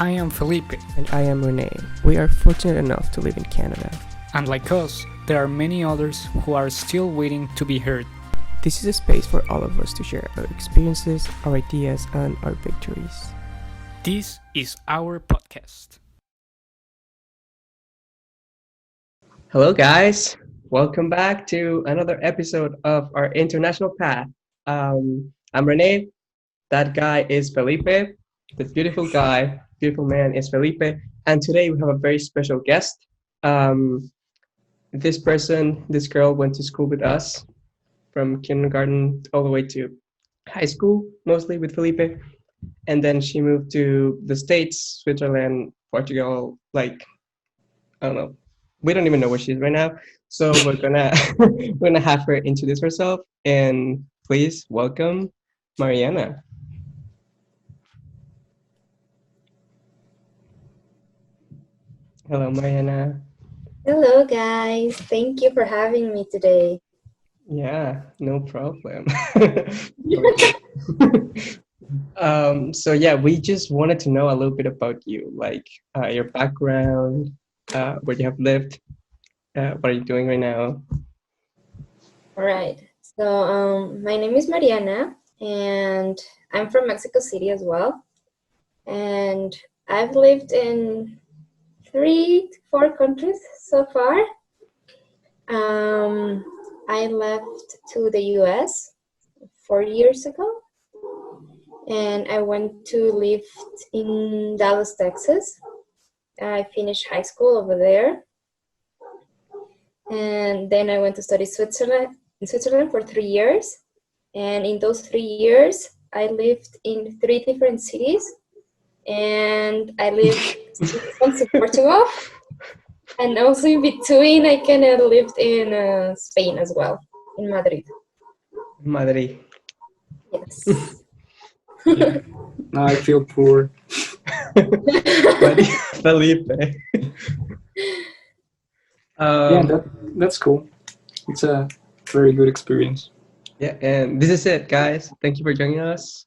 I am Felipe, And I am Renee. We are fortunate enough to live in Canada. and like us, there are many others who are still waiting to be heard. This is a space for all of us to share our experiences, our ideas, and our victories. This is our podcast. Hello, guys. Welcome back to another episode of our international path. I'm Renee. That guy is Felipe. This beautiful man is Felipe. And today we have a very special guest. This girl went to school with us from kindergarten all the way to high school, mostly with Felipe. And then she moved to the States, Switzerland, Portugal, I don't know. We don't even know where she is right now. So we're gonna we're gonna have her introduce herself, and please welcome Mariana. Hello, Mariana. Hello, guys. Thank you for having me today. Yeah, no problem. So yeah, we just wanted to know a little bit about you, your background, where you have lived, what are you doing right now? All right. So, my name is Mariana, and I'm from Mexico City as well. And I've lived in 3 to 4 countries so far. I left to the US 4 years ago, and I went to live in Dallas, Texas. I finished high school over there. And then I went to study in Switzerland for 3 years. And in those 3 years, I lived in 3 different cities. And I lived 6 months in Portugal. And also in between, I kind of lived in Spain as well, in Madrid. Madrid. Yes. Now I feel poor. Felipe. That's cool. It's a very good experience. Yeah, and this is it, guys. Thank you for joining us.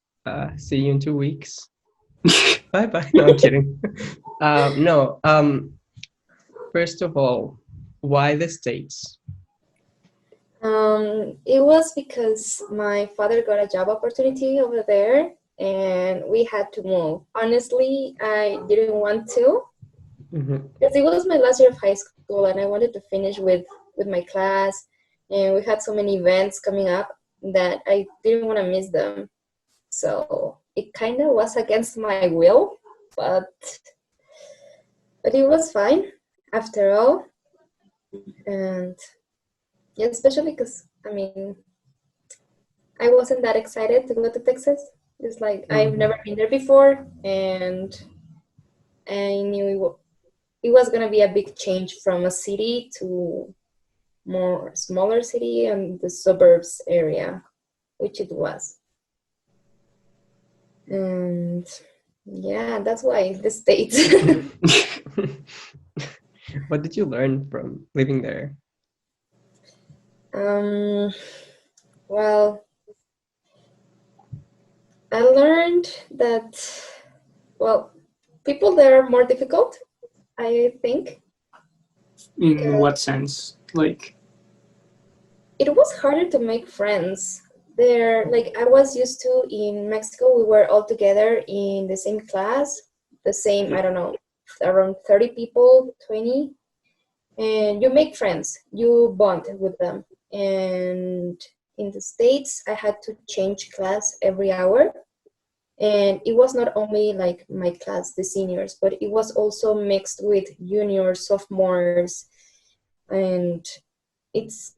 See you in 2 weeks. Bye bye. No, I'm kidding. No. First of all, why the States? It was because my father got a job opportunity over there, and we had to move. Honestly, I didn't want to, because it was my last year of high school, and I wanted to finish with my class, and we had so many events coming up that I didn't want to miss them. So it kind of was against my will, but it was fine after all. And yeah, especially because, I wasn't that excited to go to Texas. It's like I've never been there before, and I knew it was going to be a big change from a city to more smaller city and the suburbs area, which it was. And yeah, that's why the States. What did you learn from living there? Well, I learned that, people there are more difficult, I think. In what sense? It was harder to make friends there. Like I was used to in Mexico, we were all together in the same class, the same, I don't know, around 30 people, 20, and you make friends, you bond with them. And in the States, I had to change class every hour. And it was not only like my class, the seniors, but it was also mixed with juniors, sophomores, and it's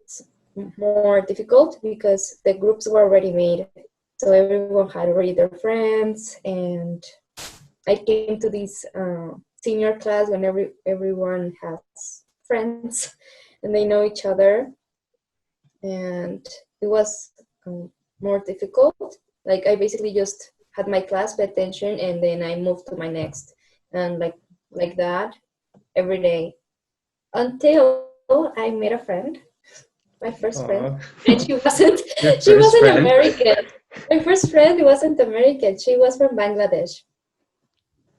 more difficult because the groups were already made. So everyone had already their friends, and I came to this senior class when everyone has friends and they know each other, and it was more difficult. Like I basically just had my class, pay attention, and then I moved to my next, and like that every day until I met a friend, my first friend, and she wasn't American. My first friend wasn't American. She was from Bangladesh.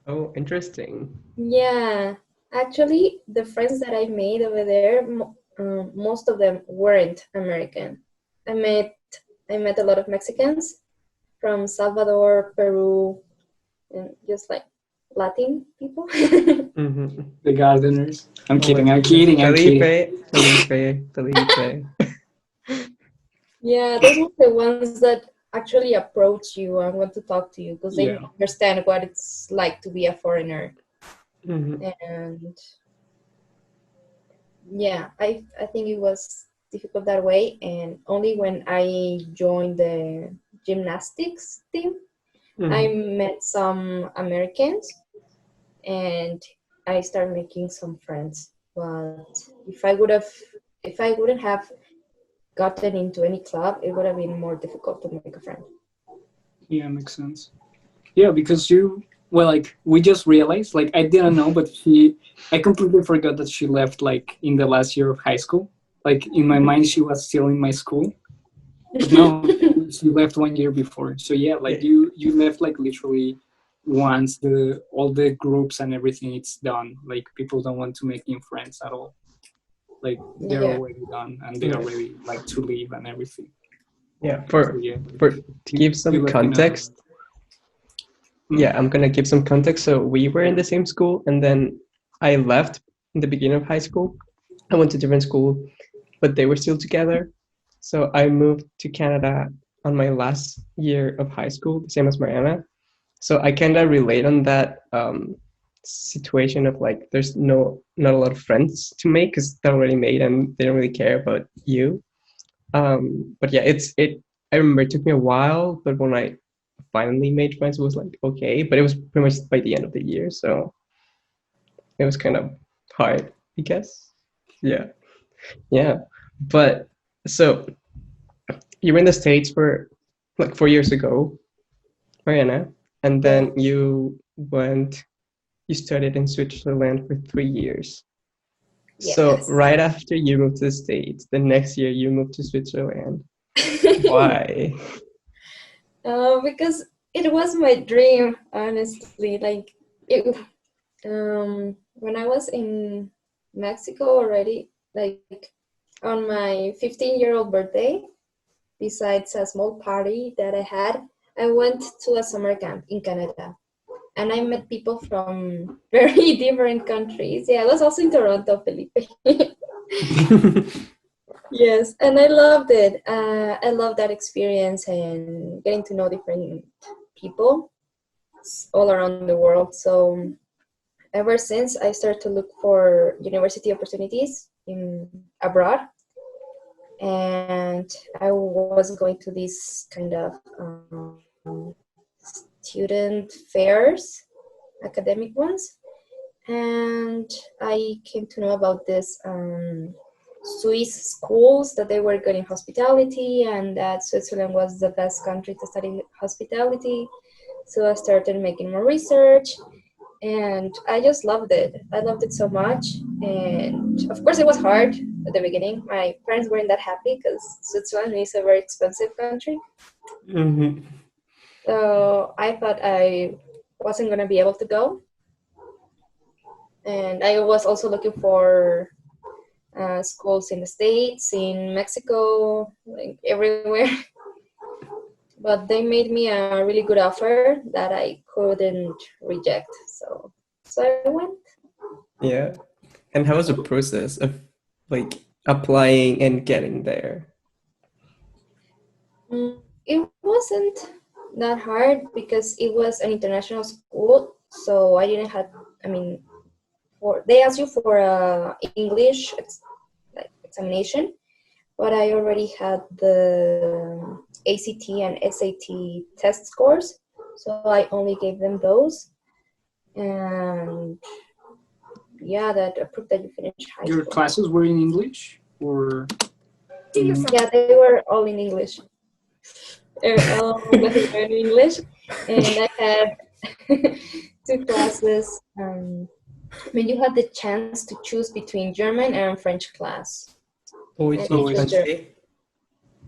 Oh, interesting. Yeah, actually, the friends that I made over there, most of them weren't American. I met I met a lot of Mexicans from Salvador, Peru, and just like Latin people. Mm-hmm. The gardeners. I'm Oh, kidding. I'm kidding. I'm kidding. Felipe. Yeah, those were the ones that actually approach you and want to talk to you because they Yeah. understand what it's like to be a foreigner. Mm-hmm. And yeah, I think it was difficult that way. And only when I joined the gymnastics team, I Mm-hmm. met some Americans and I started making some friends. But if I wouldn't have gotten into any club, it would have been more difficult to make a friend. Yeah, makes sense. Yeah, because well, like we just realized, like I didn't know, but I completely forgot that she left like in the last year of high school. Like in my mind, she was still in my school, but no, she left 1 year before. So yeah, like you left like literally once the all the groups and everything it's done. Like people don't want to make new friends at all. Like they're Yeah. already done and they Yeah. already like to leave and everything. Yeah. So yeah, To give you some let me know. context. Yeah, I'm gonna give some context. So we were in the same school, and then I left in the beginning of high school. I went to different school, but they were still together. So I moved to Canada on my last year of high school, the same as Mariana. So I kind of relate on that situation of like there's not a lot of friends to make because they're already made and they don't really care about you. But yeah, it. I remember it took me a while, but when I finally made friends, it was like okay, but it was pretty much by the end of the year, so it was kind of hard, I guess. Yeah, yeah. But so you were in the States for like 4 years ago, Mariana, and Yeah. then you studied in Switzerland for 3 years. So Yes. right after you moved to the States, the next year you moved to Switzerland. Why? Because it was my dream, honestly. Like it, when I was in Mexico already, like on my 15-year-old birthday, besides a small party that I had, I went to a summer camp in Canada. And I met people from very different countries. Yeah, I was also in Toronto, Felipe. Yes, and I loved it. I loved that experience and getting to know different people all around the world. So ever since, I started to look for university opportunities in abroad, and I was going to these kind of student fairs, academic ones, and I came to know about this Swiss schools that they were good in hospitality and that Switzerland was the best country to study hospitality. So I started making more research and I just loved it. I loved it so much. And of course, it was hard at the beginning. My parents weren't that happy because Switzerland is a very expensive country. Mm-hmm. So I thought I wasn't going to be able to go. And I was also looking for schools in the States, in Mexico, like everywhere. But they made me a really good offer that I couldn't reject. So I went. Yeah. And how was the process of like applying and getting there? It wasn't that hard because it was an international school, so I didn't have. I mean, they asked you for a English like examination, but I already had the ACT and SAT test scores, so I only gave them those, and yeah, that approved that you finished high Your school. classes were in English or Yeah, they were all in English. All lessons were in English, and I had two classes. I mean, you had the chance to choose between German and French class. Oh, And it's I Oh, I each chose see.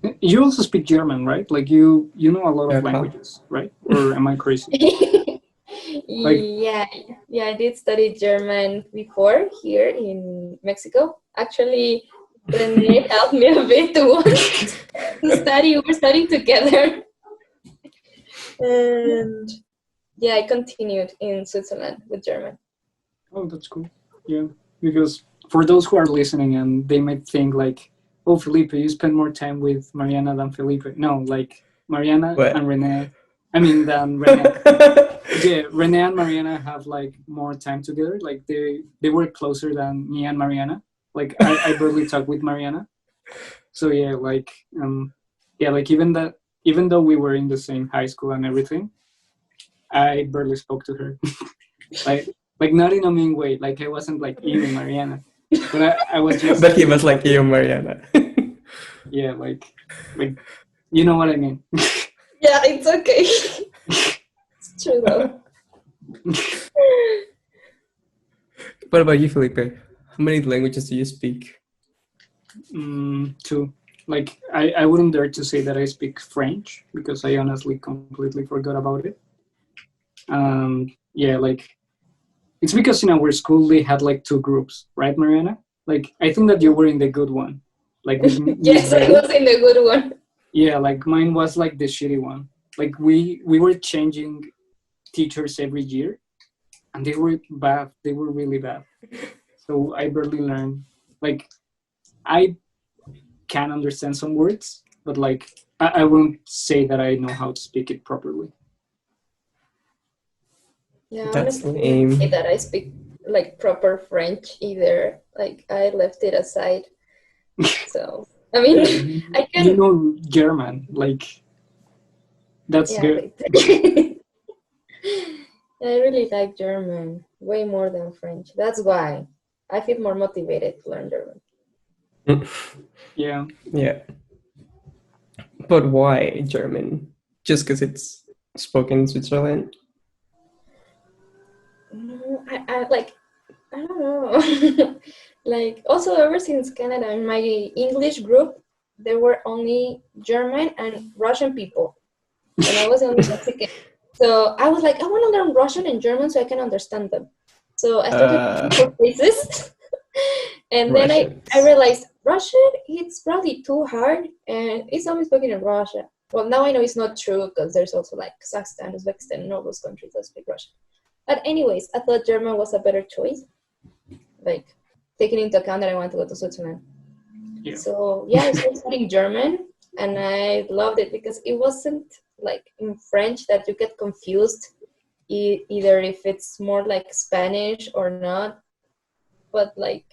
German. You also speak German, right? Like you know a lot Yeah, of languages, right? Or am I crazy? Like, Yeah, I did study German before here in Mexico. Actually, Renee helped me a bit to study. We were studying together. And yeah, I continued in Switzerland with German. oh, that's cool. Yeah, because for those who are listening and they might think like, oh, Felipe, you spend more time with Mariana than Felipe. No, like Mariana What? and Renee. I mean, than Renee. Yeah, Renee and Mariana have like more time together. Like they work closer than me and Mariana. Like I barely talk with Mariana. So yeah, like even though we were in the same high school and everything, I barely spoke to her. like like not in a mean way. Like I wasn't like ew Mariana, but I was just. But he was like you, Mariana. Yeah, like you know what I mean. Yeah, it's okay. It's true though. What about you, Felipe? How many languages do you speak? Two. Like I wouldn't dare to say that I speak French because I honestly completely forgot about it. Yeah, like it's because in our school they had like two groups, right, Mariana? Like I think that you were in the good one, like with Miss Yes, I Betty. was in the good one. Yeah, like mine was like the shitty one. Like we were changing teachers every year, and they were bad. They were really bad. So I barely learned. Like I can understand some words, but like I won't say that I know how to speak it properly. Yeah, That's honestly, I wouldn't say lame. that I speak like proper French either. Like I left it aside. So I mean, Yeah, I you can. know German, like that's Yeah, good. like, I really like German way more than French. That's why I feel more motivated to learn German. Yeah, Yeah. But why German? Just because it's spoken in Switzerland? No, I like I don't know. Like also ever since Canada in my English group there were only German and Russian people and I was the only Mexican. So I was like, I want to learn Russian and German so I can understand them. So I started looking for places. And then I Russians. realized Russian, it's probably too hard and it's only spoken in Russia. Well, now I know it's not true because there's also like Kazakhstan, Uzbekistan, and all those countries that speak Russian. But anyways, I thought German was a better choice, like taking into account that I want to go to Switzerland. yeah, So yeah, I started studying German and I loved it because it wasn't like in French that you get confused either if it's more like Spanish or not. But like,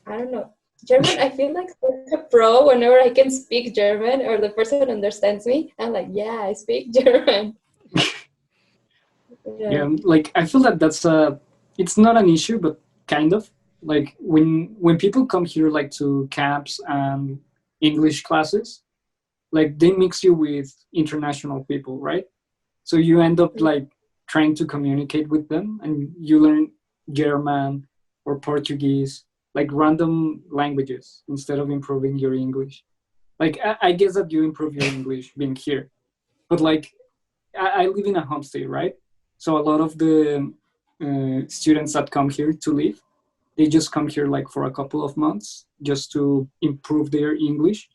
I don't know. German, I feel like such a pro whenever I can speak German or the person understands me. I'm like, yeah, I speak German. Yeah. yeah. Like I feel that it's not an issue, but kind of like when people come here like to camps and English classes, like they mix you with international people, right? So you end up like trying to communicate with them and you learn German or Portuguese, like random languages instead of improving your English. Like I guess that you improve your English being here, but like I live in a homestay, right? So a lot of the students that come here to live, they just come here like for a couple of months just to improve their English.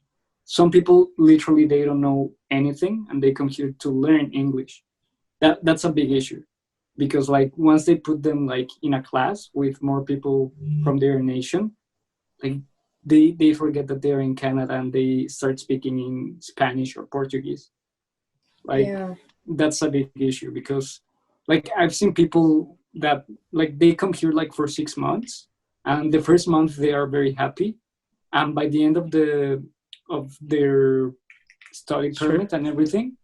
Some people literally they don't know anything and they come here to learn English. That's a big issue because like once they put them like in a class with more people from their nation, like they forget that they're in Canada and they start speaking in Spanish or Portuguese. Like Yeah. that's a big issue because like I've seen people that like they come here like for 6 months and the first month they are very happy and by the end of their study Sure. permit and everything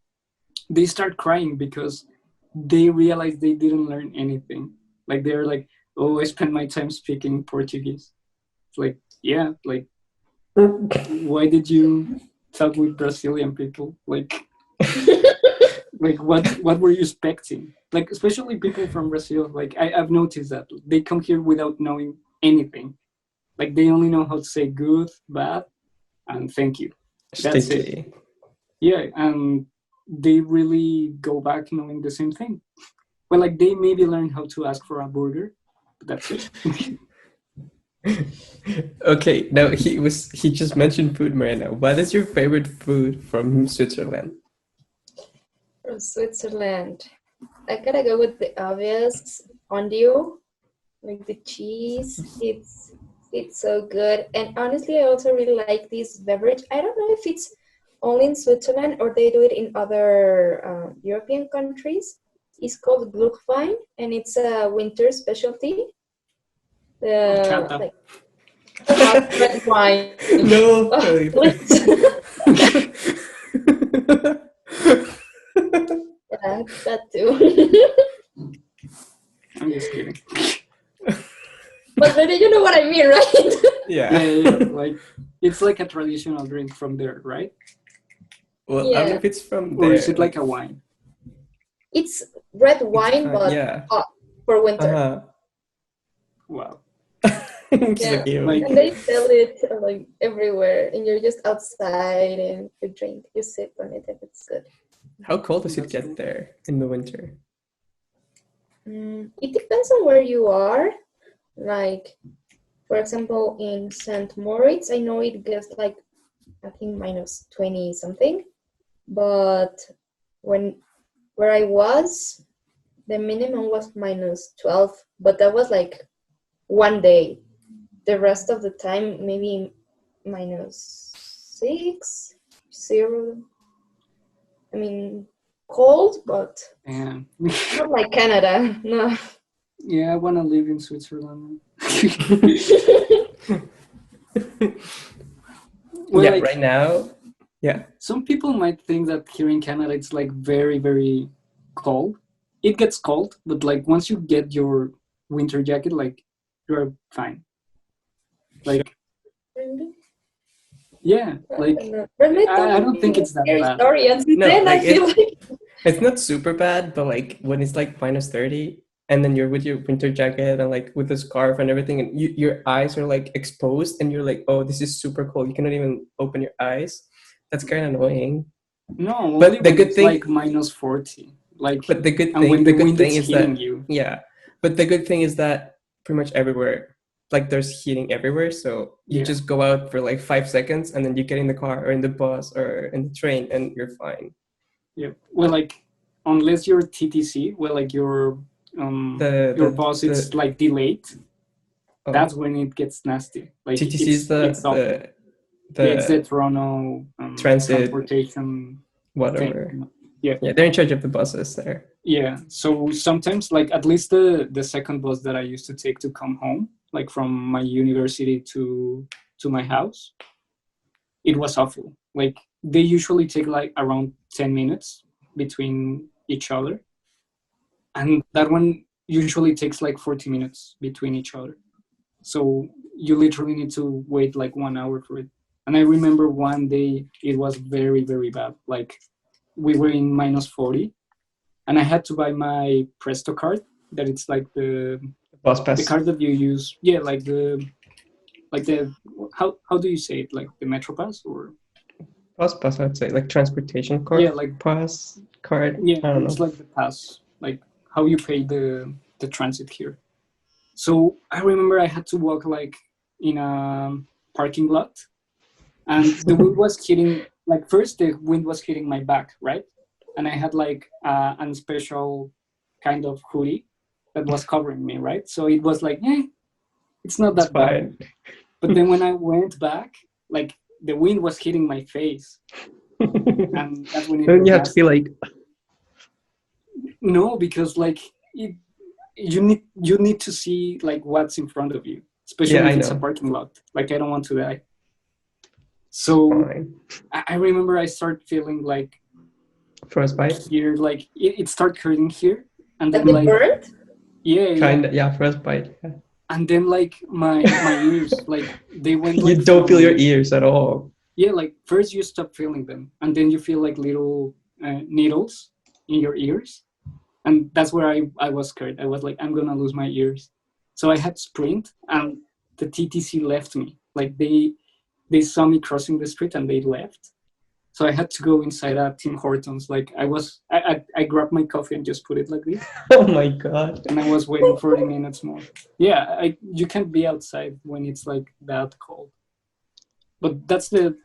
they start crying because they realize they didn't learn anything. Like they're like, oh, I spent my time speaking Portuguese. It's like, yeah, like why did you talk with Brazilian people? Like what were you expecting? Like especially people from Brazil, like I've noticed that they come here without knowing anything. Like they only know how to say good, bad, and thank you. That's it. Sticky. Yeah, and they really go back knowing the same thing. Well, like they maybe learn how to ask for a burger, but that's it. Okay, now he just mentioned food, Mariana. What is your favorite food from Switzerland? From Switzerland, I gotta go with the obvious fondue, like the cheese. It's so good. And honestly, I also really like this beverage. I don't know if it's only in Switzerland or they do it in other European countries. It's called Glühwein, and it's a winter specialty. Horchata. Like hot red wine. No, Oh, Felipe. yeah, that too. I'm just kidding. But really, you know what I mean, right? Yeah, Yeah. like it's like a traditional drink from there, right? Well, I don't know Yeah. if it's from Or there. is it like a wine? It's red wine, but yeah. hot for winter. Uh-huh. Wow. Just Yeah. like you. Like- And they sell it like everywhere, and you're just outside and you drink, you sip on it, and it's good. How cold does it That's get cool. there in the winter? It depends on where you are. Like, for example, in St. Moritz, I know it gets like, I think minus 20 something. But where I was, the minimum was minus 12. But that was like one day. The rest of the time, maybe minus 6, 0. I mean, cold, but And not like Canada. No. yeah, I want to live in Switzerland. Well, yeah, like, right now. Yeah. some people might think that here in Canada it's like very, very cold. It gets cold, but like once you get your winter jacket, like you're fine. Like, yeah, like I don't think it's that bad. Story, and No, then like I feel like It's not super bad, but like when it's like minus 30 and then you're with your winter jacket and like with the scarf and everything and your eyes are like exposed and you're like, oh, this is super cold. You cannot even open your eyes. That's kind of annoying. No, But only the when good it's thing- like minus 40. Like, But the good and when thing, the wind is is hitting that you. yeah. But the good thing is that pretty much everywhere, like there's heating everywhere. So you Yeah. just go out for like 5 seconds and then you get in the car or in the bus or in the train and you're fine. Yeah. Well, like, unless you're TTC, well, like your boss is like delayed. oh, That's when it gets nasty. Like TTC is it's awful. the Yeah, it's the Toronto transit transportation whatever. thing. Yeah. Yeah, they're in charge of the buses there. Yeah. So sometimes, like, at least the second bus that I used to take to come home, like from my university to my house, it was awful. Like, they usually take like around 10 minutes between each other, and that one usually takes like 40 minutes between each other. So you literally need to wait like 1 hour for it. And I remember one day it was very, very bad. Like, we were in minus 40 and I had to buy my Presto card, that it's like the Bus pass. card that you use. Yeah, like the how do you say it? Like the Metro Pass or Bus pass, I'd say, like transportation card. Yeah, like- pass card. yeah, I don't it's know. like the pass, like how you pay the transit here. So I remember I had to walk like in a parking lot, and the wind was hitting. Like, first the wind was hitting my back, right? And I had like a special kind of hoodie that was covering me, right? So it was like, it's not It's that bad. fine. But then when I went back, like the wind was hitting my face, and that's when it Then was you have to nasty. be like, No, because like you need to see like what's in front of you, especially Yeah, if I it's a know. parking lot. Like, I don't want to die. So fine. I remember I started feeling like Frostbite. here, like it started hurting here, and that then they like burned. yeah, Kinda, yeah, frostbite. Yeah. and then like my ears, like they went. You Like, don't feel your from- ears at all. Yeah, like first you stop feeling them, and then you feel like little needles in your ears, and that's where I was scared. I was like, I'm gonna lose my ears, so I had to sprint, and the TTC left me. Like, they saw me crossing the street and they left. So I had to go inside a Tim Hortons. Like I grabbed my coffee and just put it like this, Oh my god. and I was waiting 40 minutes more. Yeah, you can't be outside when it's like that cold. But that's the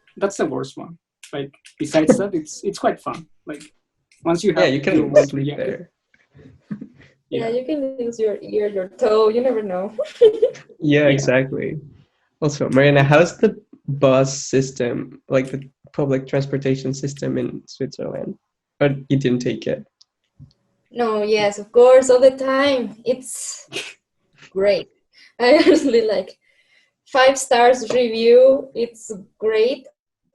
worst one. Like besides that, it's quite fun. Like once you Yeah, have you your can winter sleep jacket, there. Yeah, yeah. you can lose your ear, your toe. You never know. Yeah, Yeah. exactly. Also, Mariana, how's the bus system, like the public transportation system in Switzerland? Or you didn't take it? No, yes, of course, all the time. It's great. I honestly like 5 stars review. It's great.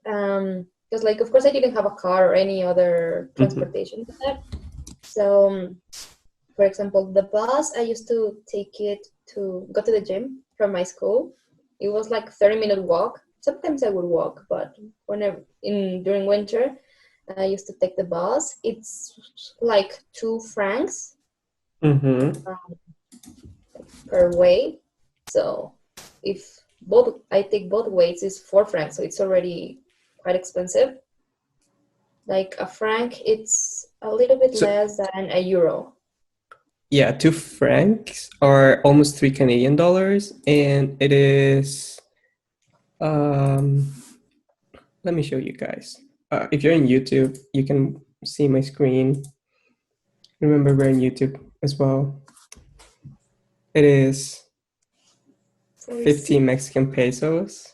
Because like of course I didn't have a car or any other transportation like that. So for example, the bus I used to take it to go to the gym from my school. It was like 30-minute walk. Sometimes I would walk, but whenever during winter, I used to take the bus. It's like 2 francs Mm-hmm. per way. So if I take both ways, it's 4 francs. So it's already quite expensive. Like a franc, it's a little bit So- less than a euro. Yeah, 2 francs are almost $3 Canadian, and it is. Let me show you guys. If you're in YouTube, you can see my screen. Remember, we're in YouTube as well. It is 15 Mexican pesos.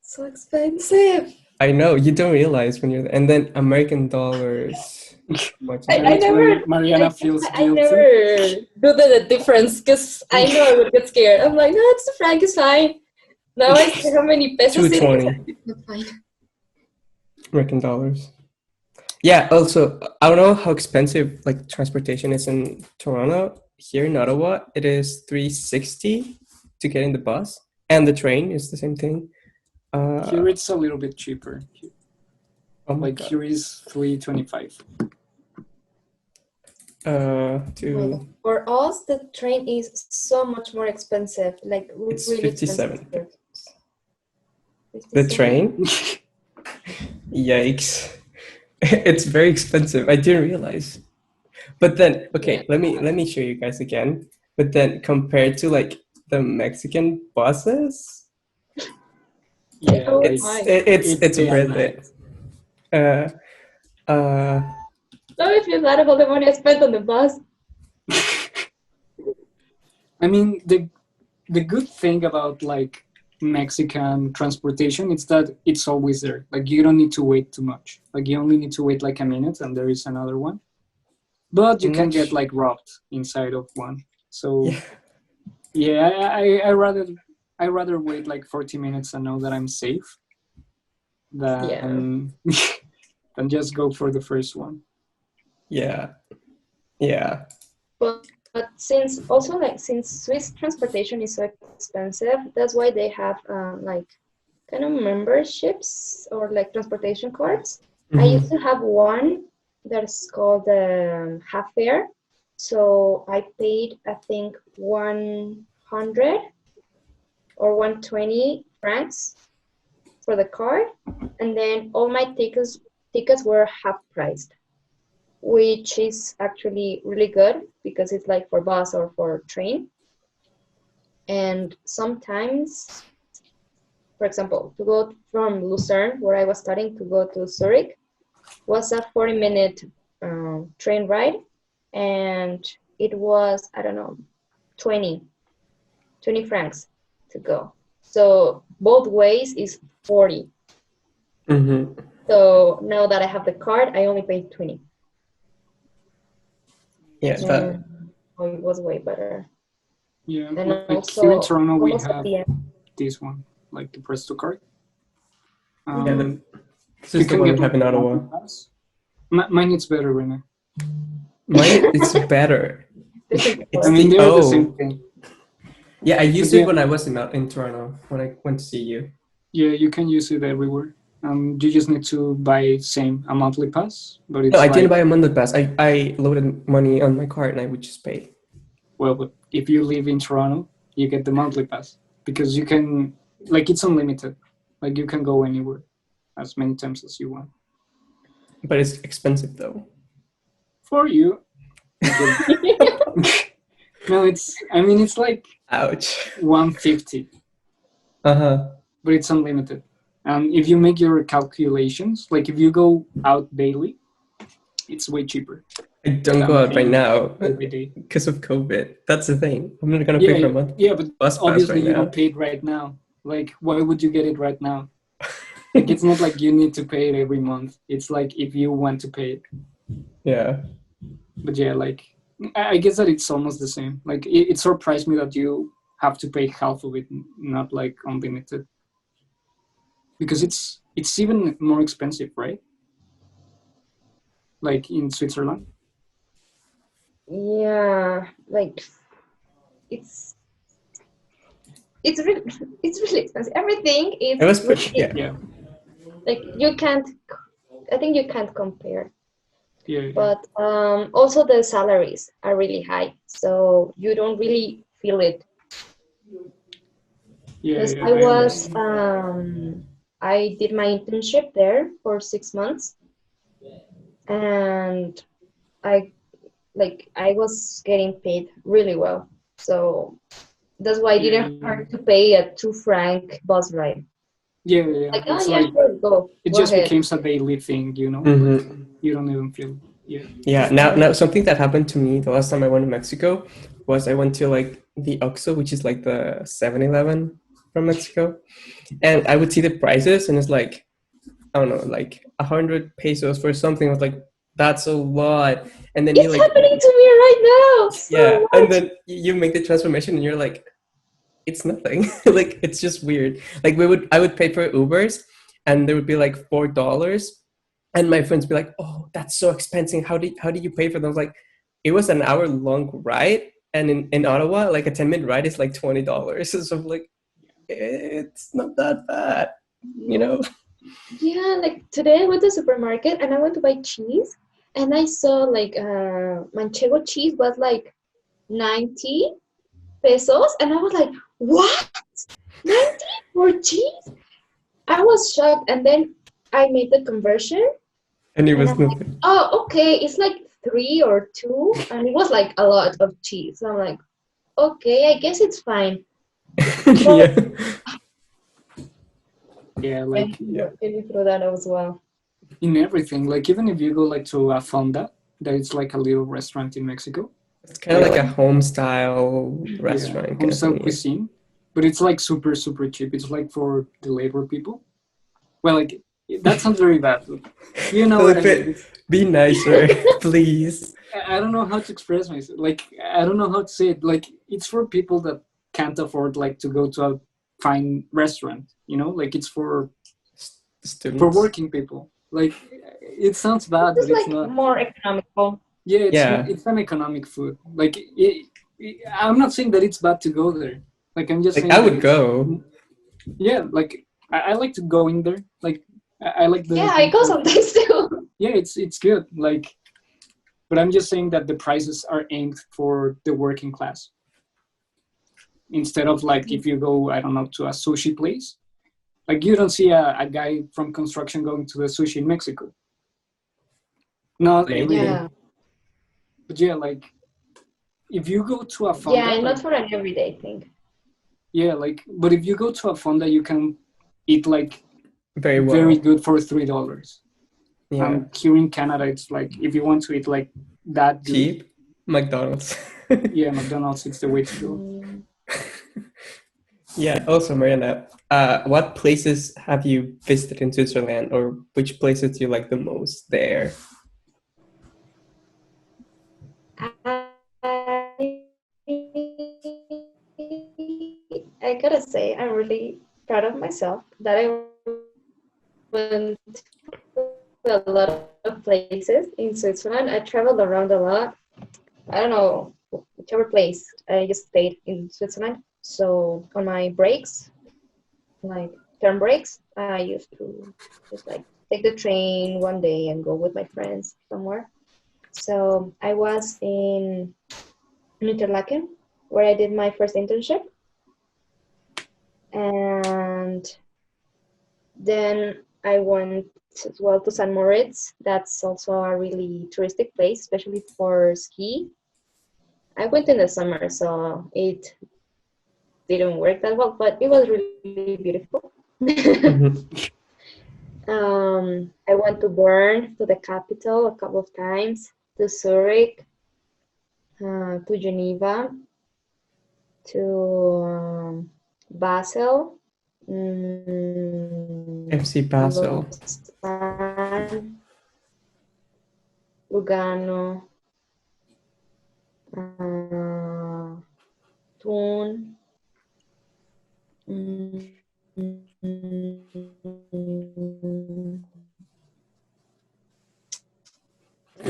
So expensive. I know, you don't realize when you're, and then American dollars. Much I That's never. when Mariana feels I guilty. never do the difference because I know I would get scared. I'm like, no, it's the franc, is fine. Now I see how many pesos it is. 220 It's not fine. American dollars. Yeah, also, I don't know how expensive like transportation is in Toronto. Here in Ottawa, it is $360 to get in the bus, and the train is the same thing. Here it's a little bit cheaper. Oh my Like God. here is $3.25. To For us, the train is so much more expensive. Like it's really 57. expensive. The 57? train? Yikes. It's very expensive. I didn't realize. But then, okay, let me show you guys again. But then compared to like the Mexican buses, Yeah, Oh like, my. it's day and worth night. it. So if you thought of all the money I spent on the bus. I mean, the good thing about like Mexican transportation is that it's always there. Like you don't need to wait too much. Like you only need to wait like a minute and there is another one. But you can get like robbed inside of one. So yeah, I rather wait like 40 minutes and know that I'm safe than than just go for the first one. Yeah. But since Swiss transportation is so expensive, that's why they have like kind of memberships or like transportation cards. I used to have one that's called half fare. So I paid, I think, 100 or 120 francs for the card, and then all my tickets were half priced, which is actually really good because it's like for bus or for train. And sometimes, for example, to go from Lucerne, where I was studying, to go to Zurich, was a 40-minute train ride, and it was, I don't know, 20 francs to go. So both ways is 40. So now that I have the card, I only paid 20. Yeah, that It was way better. Yeah, And like also, here in Toronto we almost at have the end. this one, like the Presto card. this is the one we have in Ottawa. Mine is better, Rene. Mine it's better. It's I mean, the they're the O. same thing. Yeah, I used it when I was in Toronto when I went to see you. Yeah, you can use it everywhere. You just need to buy a monthly pass, but it's No, I didn't like, buy a monthly pass. I loaded money on my card and I would just pay. well, but if you live in Toronto, you get the monthly pass because you can, like, it's unlimited. Like you can go anywhere as many times as you want. But it's expensive though. For you. No, it's like Ouch. 150, Uh-huh. but it's unlimited. And if you make your calculations, like if you go out daily, it's way cheaper I don't than go out right paying now every day. because of COVID. That's the thing. I'm not gonna pay for a month Yeah, but bus pass obviously right you now. don't pay it right now. Like, why would you get it right now? Like, it's not like you need to pay it every month. It's like if you want to pay it. Yeah. But yeah, like I guess that it's almost the same. Like it surprised me that you have to pay half of it, not like unlimited, because it's even more expensive, right? Like in Switzerland. Yeah, like it's really it's really expensive. Everything It was is pretty. really, Yeah. Yeah, like you can't. I think you can't compare. yeah, But also the salaries are really high, so you don't really feel it. Because yeah. I understand. I did my internship there for 6 months, and I I was getting paid really well, so that's why I didn't Yeah, have to pay a 2 franc bus ride. yeah. Like, oh It's yeah, like sure, it go just ahead. becomes a daily thing, Like Mm-hmm. you don't even feel. Yeah, Yeah. Now, something that happened to me the last time I went to Mexico was I went to like the Oxxo, which is like the 7-Eleven from Mexico, and I would see the prices, and it's like, I don't know, like 100 pesos for something. I was like, that's a lot. And then you It's like, happening to me right now yeah, so and much. then you make the transformation, and you're like, it's nothing. Like it's just weird. Like I would pay for Ubers, and there would be like $4, and my friends be like, "Oh, that's so expensive. How do you pay for them?" I was like, it was an hour long ride, and in Ottawa, like a 10-minute ride is like $20. So I'm like, it's not that bad, you know? Yeah, like today I went to the supermarket and I went to buy cheese, and I saw like manchego cheese was like 90 pesos, and I was like, what? 90 for cheese? I was shocked, and then I made the conversion, And it and was I'm like, nothing. oh, okay, it's like 3 or 2, and it was like a lot of cheese. So I'm like, okay, I guess it's fine. But Yeah. yeah. I Like need to throw that as well. in everything. Like even if you go like to a fonda, that it's like a little restaurant in Mexico. It's kind of Like like a home style yeah, restaurant kind of homestyle thing. Yeah. cuisine, but it's like super super cheap. It's like for the labor people. Well, like that sounds very bad. But you know what I mean? Felipe, be nicer, please. I don't know how to express myself. Like I don't know how to say it. Like it's for people that can't afford like to go to a fine restaurant. Like it's for Students. working people. Like it sounds bad, It's but it's like not. more economical. Yeah, Yeah. it's an economic food. Like I'm not saying that it's bad to go there. Like I'm just Like I saying that would it's go. yeah. Like I like to go in there. Like I like the Yeah, I go food. sometimes too. Yeah, it's good. Like, but I'm just saying that the prices are aimed for the working class instead of like if you go I don't know to a sushi place. Like you don't see a guy from construction going to the sushi in Mexico. Not every Maybe. day. Yeah. But yeah, like if you go to a fonda, Yeah, like not for an everyday thing. yeah, like but if you go to a fonda, you can eat like Very very well. good for $3. Yeah. Here in Canada, it's like if you want to eat like that good, Cheap. McDonald's. yeah, McDonald's it's the way to go. Mm, Yeah. Also, Mariana, what places have you visited in Switzerland, or which places do you like the most there? I gotta say, I'm really proud of myself that I went to a lot of places in Switzerland. I traveled around a lot. I don't know whichever place I just stayed in Switzerland. So on my breaks, like term breaks, I used to just like take the train one day and go with my friends somewhere. So I was in Interlaken, where I did my first internship, and then I went as well to San Moritz. That's also a really touristic place, especially for ski. I went in the summer, so it didn't work that well, but it was really beautiful. I went to Bern, to the capital, a couple of times, to Zurich, to Geneva, to Basel, FC Basel. Lausanne, Lugano, Thun,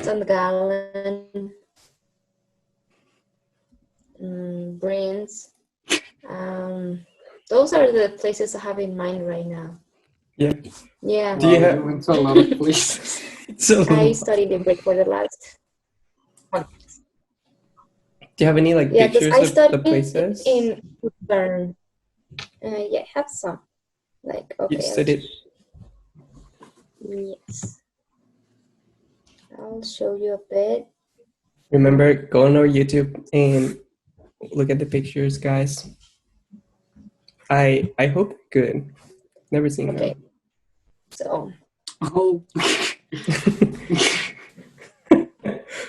St. Gallen, Brains. Those are the places I have in mind right now. Yeah. Yeah. Do you Wow, have- you went to a lot of places. So, I studied in Greek for the last month. do you have any like Yeah, because pictures I of the studied places? in Bern. Yeah, I have some. Like, You okay, studied. yes. I'll show you a bit. Remember, go on our YouTube and look at the pictures, guys. I hope good. Never seen Okay. So, Oh,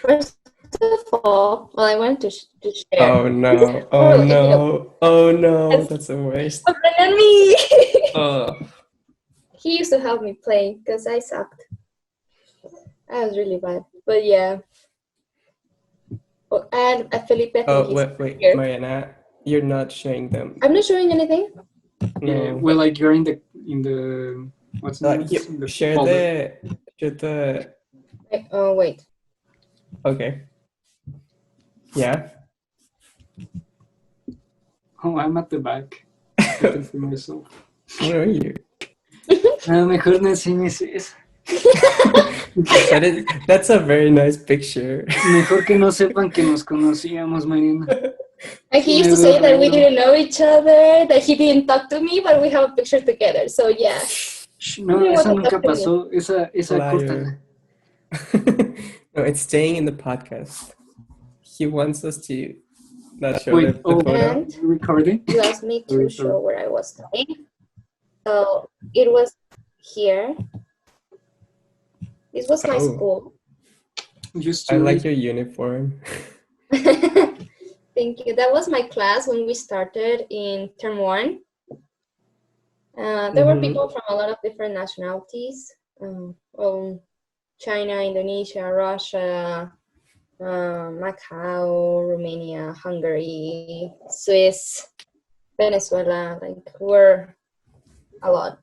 first of all, well, I want to share. Oh no! Oh Oh, if you no! Oh no! Yes. That's the worst. Oh, and me! Oh. He used to help me play because I sucked. I was really bad. But yeah. Oh, and Felipe, I think Oh he's wait, here. Mariana, you're not showing them. I'm not showing anything. yeah. No. Well, like you're in the what's the name of this? In the Share folder. the. Oh, wait. Okay. Yeah. Oh, I'm at the back. I can see myself. Where are you? Mejor no enseñes eso. That's a very nice picture. Mejor que no sepan que nos conocíamos, Mariana. And he used to say that we didn't know each other, that he didn't talk to me, but we have a picture together. So yeah. No, eso nunca pasó. Esa Liar. corta. No, it's staying in the podcast. He wants us to not show Wait, the photo. And recording? you asked me to Sorry. show where I was studying. So it was here. This was my Oh. school. Just I like your uniform. Thank you. That was my class when we started in term 1. There were people from a lot of different nationalities. China, Indonesia, Russia, Macau, Romania, Hungary, Swiss, Venezuela. Like, we're a lot.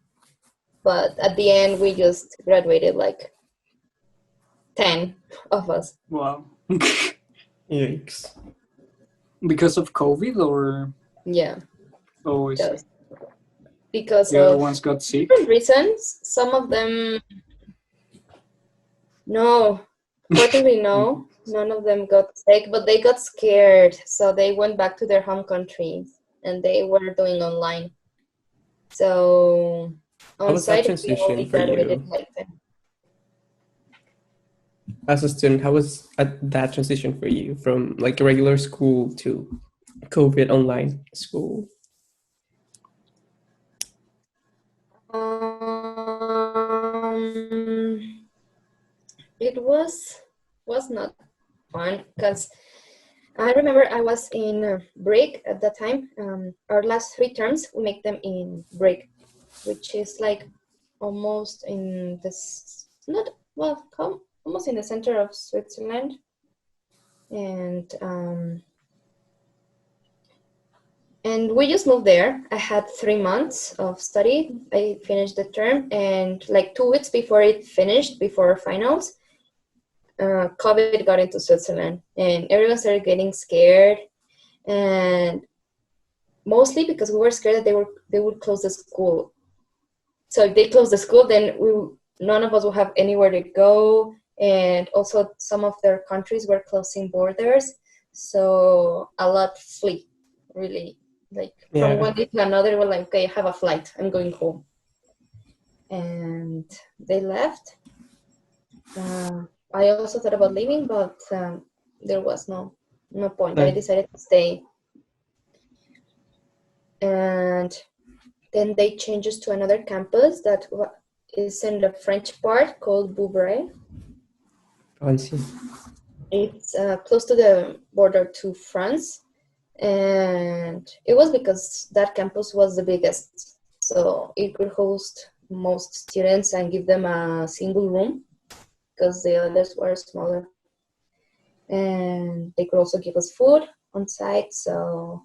But at the end, we just graduated like 10 of us. Wow. Yikes. Because of COVID or Yeah. always? Just because The other of ones got sick? different reasons. Some of them, no, fortunately, no. None of them got sick, but they got scared, so they went back to their home countries, and they were doing online. So How was that on site, we only transition for graduated you? like 10. As a student, how was that transition for you from like a regular school to COVID online school? It was not fun because I remember I was in break at that time. Our last 3 terms, we make them in break, which is like almost in this, not, well, almost in the center of Switzerland. And we just moved there. I had 3 months of study. I finished the term, and like 2 weeks before it finished, before finals, COVID got into Switzerland, and everyone started getting scared, and mostly because we were scared that they would close the school. So if they close the school, then none of us will have anywhere to go, and also some of their countries were closing borders, so a lot flee, really, like from one day to another. We're like, okay, I have a flight, I'm going home. and they left. I also thought about leaving, but there was no point. I Right. decided to stay. And then they changed us to another campus that is in the French part called Bouvray. Oh, I see. It's close to the border to France. And it was because that campus was the biggest. So it could host most students and give them a single room because the others were smaller. And they could also give us food on site. So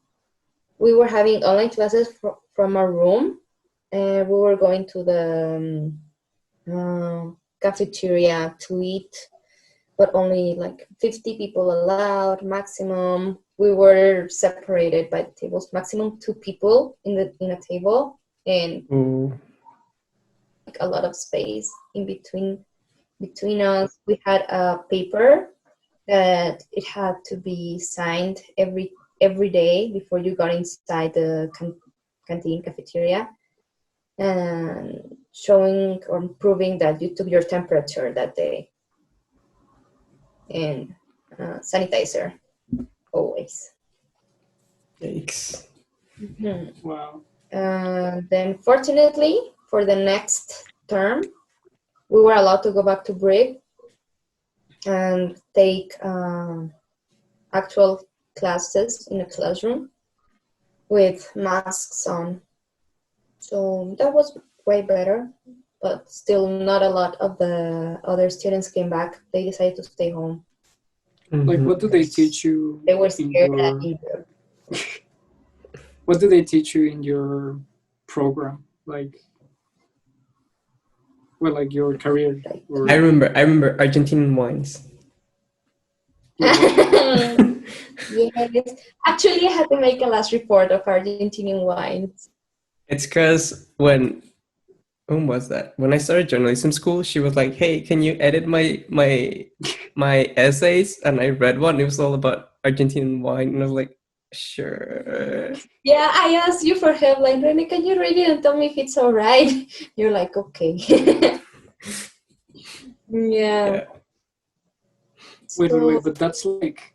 we were having online classes from our room, and we were going to the cafeteria to eat, but only like 50 people allowed maximum. We were separated by tables, maximum 2 people in a table, and Ooh. like a lot of space in between us. We had a paper that it had to be signed every day before you got inside the canteen cafeteria, and showing or proving that you took your temperature that day, and sanitizer always. Yikes. Wow. Then fortunately for the next term, we were allowed to go back to Brig and take actual classes in a classroom with masks on. So that was way better, but still not a lot of the other students came back. They decided to stay home. Like, what do they teach you? They were in scared your, that either. What do they teach you in your program? Like, well, like your career. Or, I remember Argentinian wines. Yes. Actually, I had to make a last report of Argentinian wines. It's because when was that? When I started journalism school, she was like, "Hey, can you edit my essays?" And I read one. It was all about Argentinian wine, and I was like, "Sure." Yeah, I asked you for help. Like, Rene, can you read it and tell me if it's all right? You're like, okay. Yeah. wait, but that's like,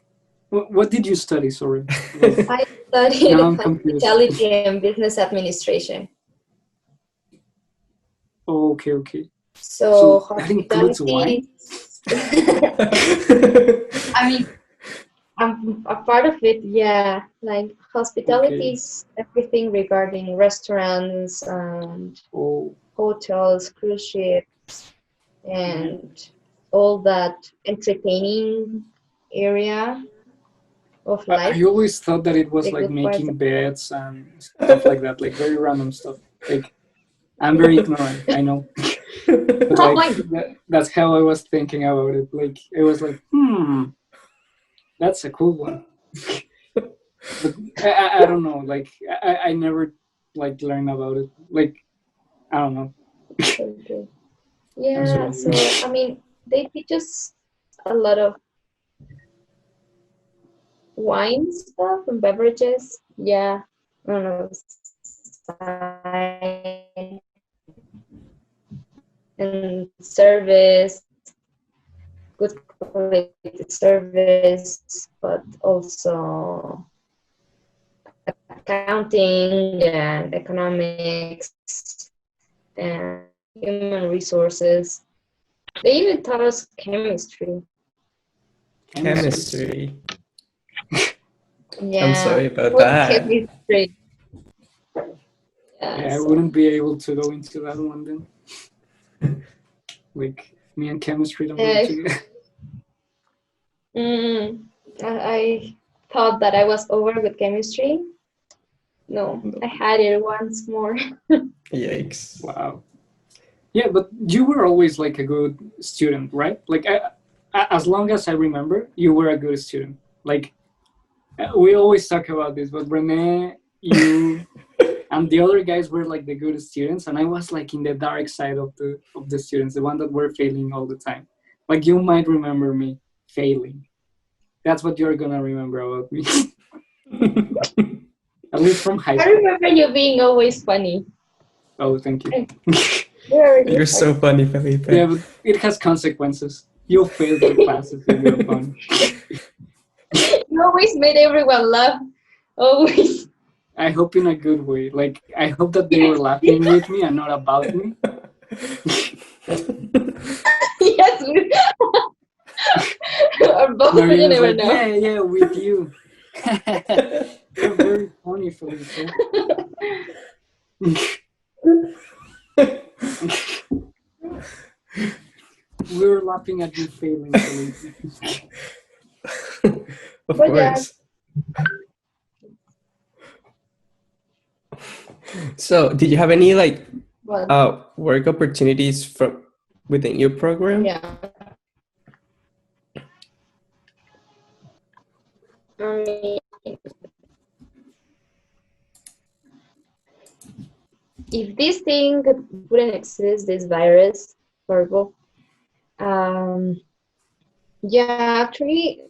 what did you study? Sorry. Like, I studied now I'm confused. hospitality and business administration. Oh, okay. So that includes wine? I mean, I'm a part of it, yeah. Like hospitality is everything regarding restaurants and hotels, cruise ships, and all that entertaining area of life. I always thought that it was The like good parts. making beds and stuff like that, like very random stuff. Like, I'm very ignorant, I know. But Oh like, that's how I was thinking about it. Like, it was like, that's a cool one. But I don't know. Like, I never like learned about it. Like, I don't know. Okay. Yeah, so I mean, they teach us a lot of wine stuff and beverages. Yeah, I don't know, and service, good quality service, but also accounting and economics and human resources. They even taught us chemistry. Chemistry. Yeah, I'm sorry about full that. chemistry. Yeah, I wouldn't be able to go into that one then. Like, me and chemistry don't go together. I thought that I was over with chemistry. No, I had it once more. Yikes. Wow. Yeah, but you were always like a good student, right? Like, as long as I remember, you were a good student. Like, we always talk about this, but Rene, you, and the other guys were like the good students, and I was like in the dark side of the students, the one that were failing all the time. Like, you might remember me failing. That's what you're gonna remember about me. At least from high I school. remember you being always funny. Oh, thank you. We already You're so started. funny, Felipe. Yeah, but it has consequences. You'll fail your classes if you're funny. You always made everyone laugh. Always. I hope in a good way. Like, I hope that they were laughing with me and not about me. Yes. Or both, you Mariana's never like, know. yeah, with you. You're very funny, Felipe. We were laughing at you failing, Felipe. Of But yeah. course. So, did you have any like Well, work opportunities from within your program? yeah. I mean, if this thing wouldn't exist, this virus, horrible. Yeah, actually,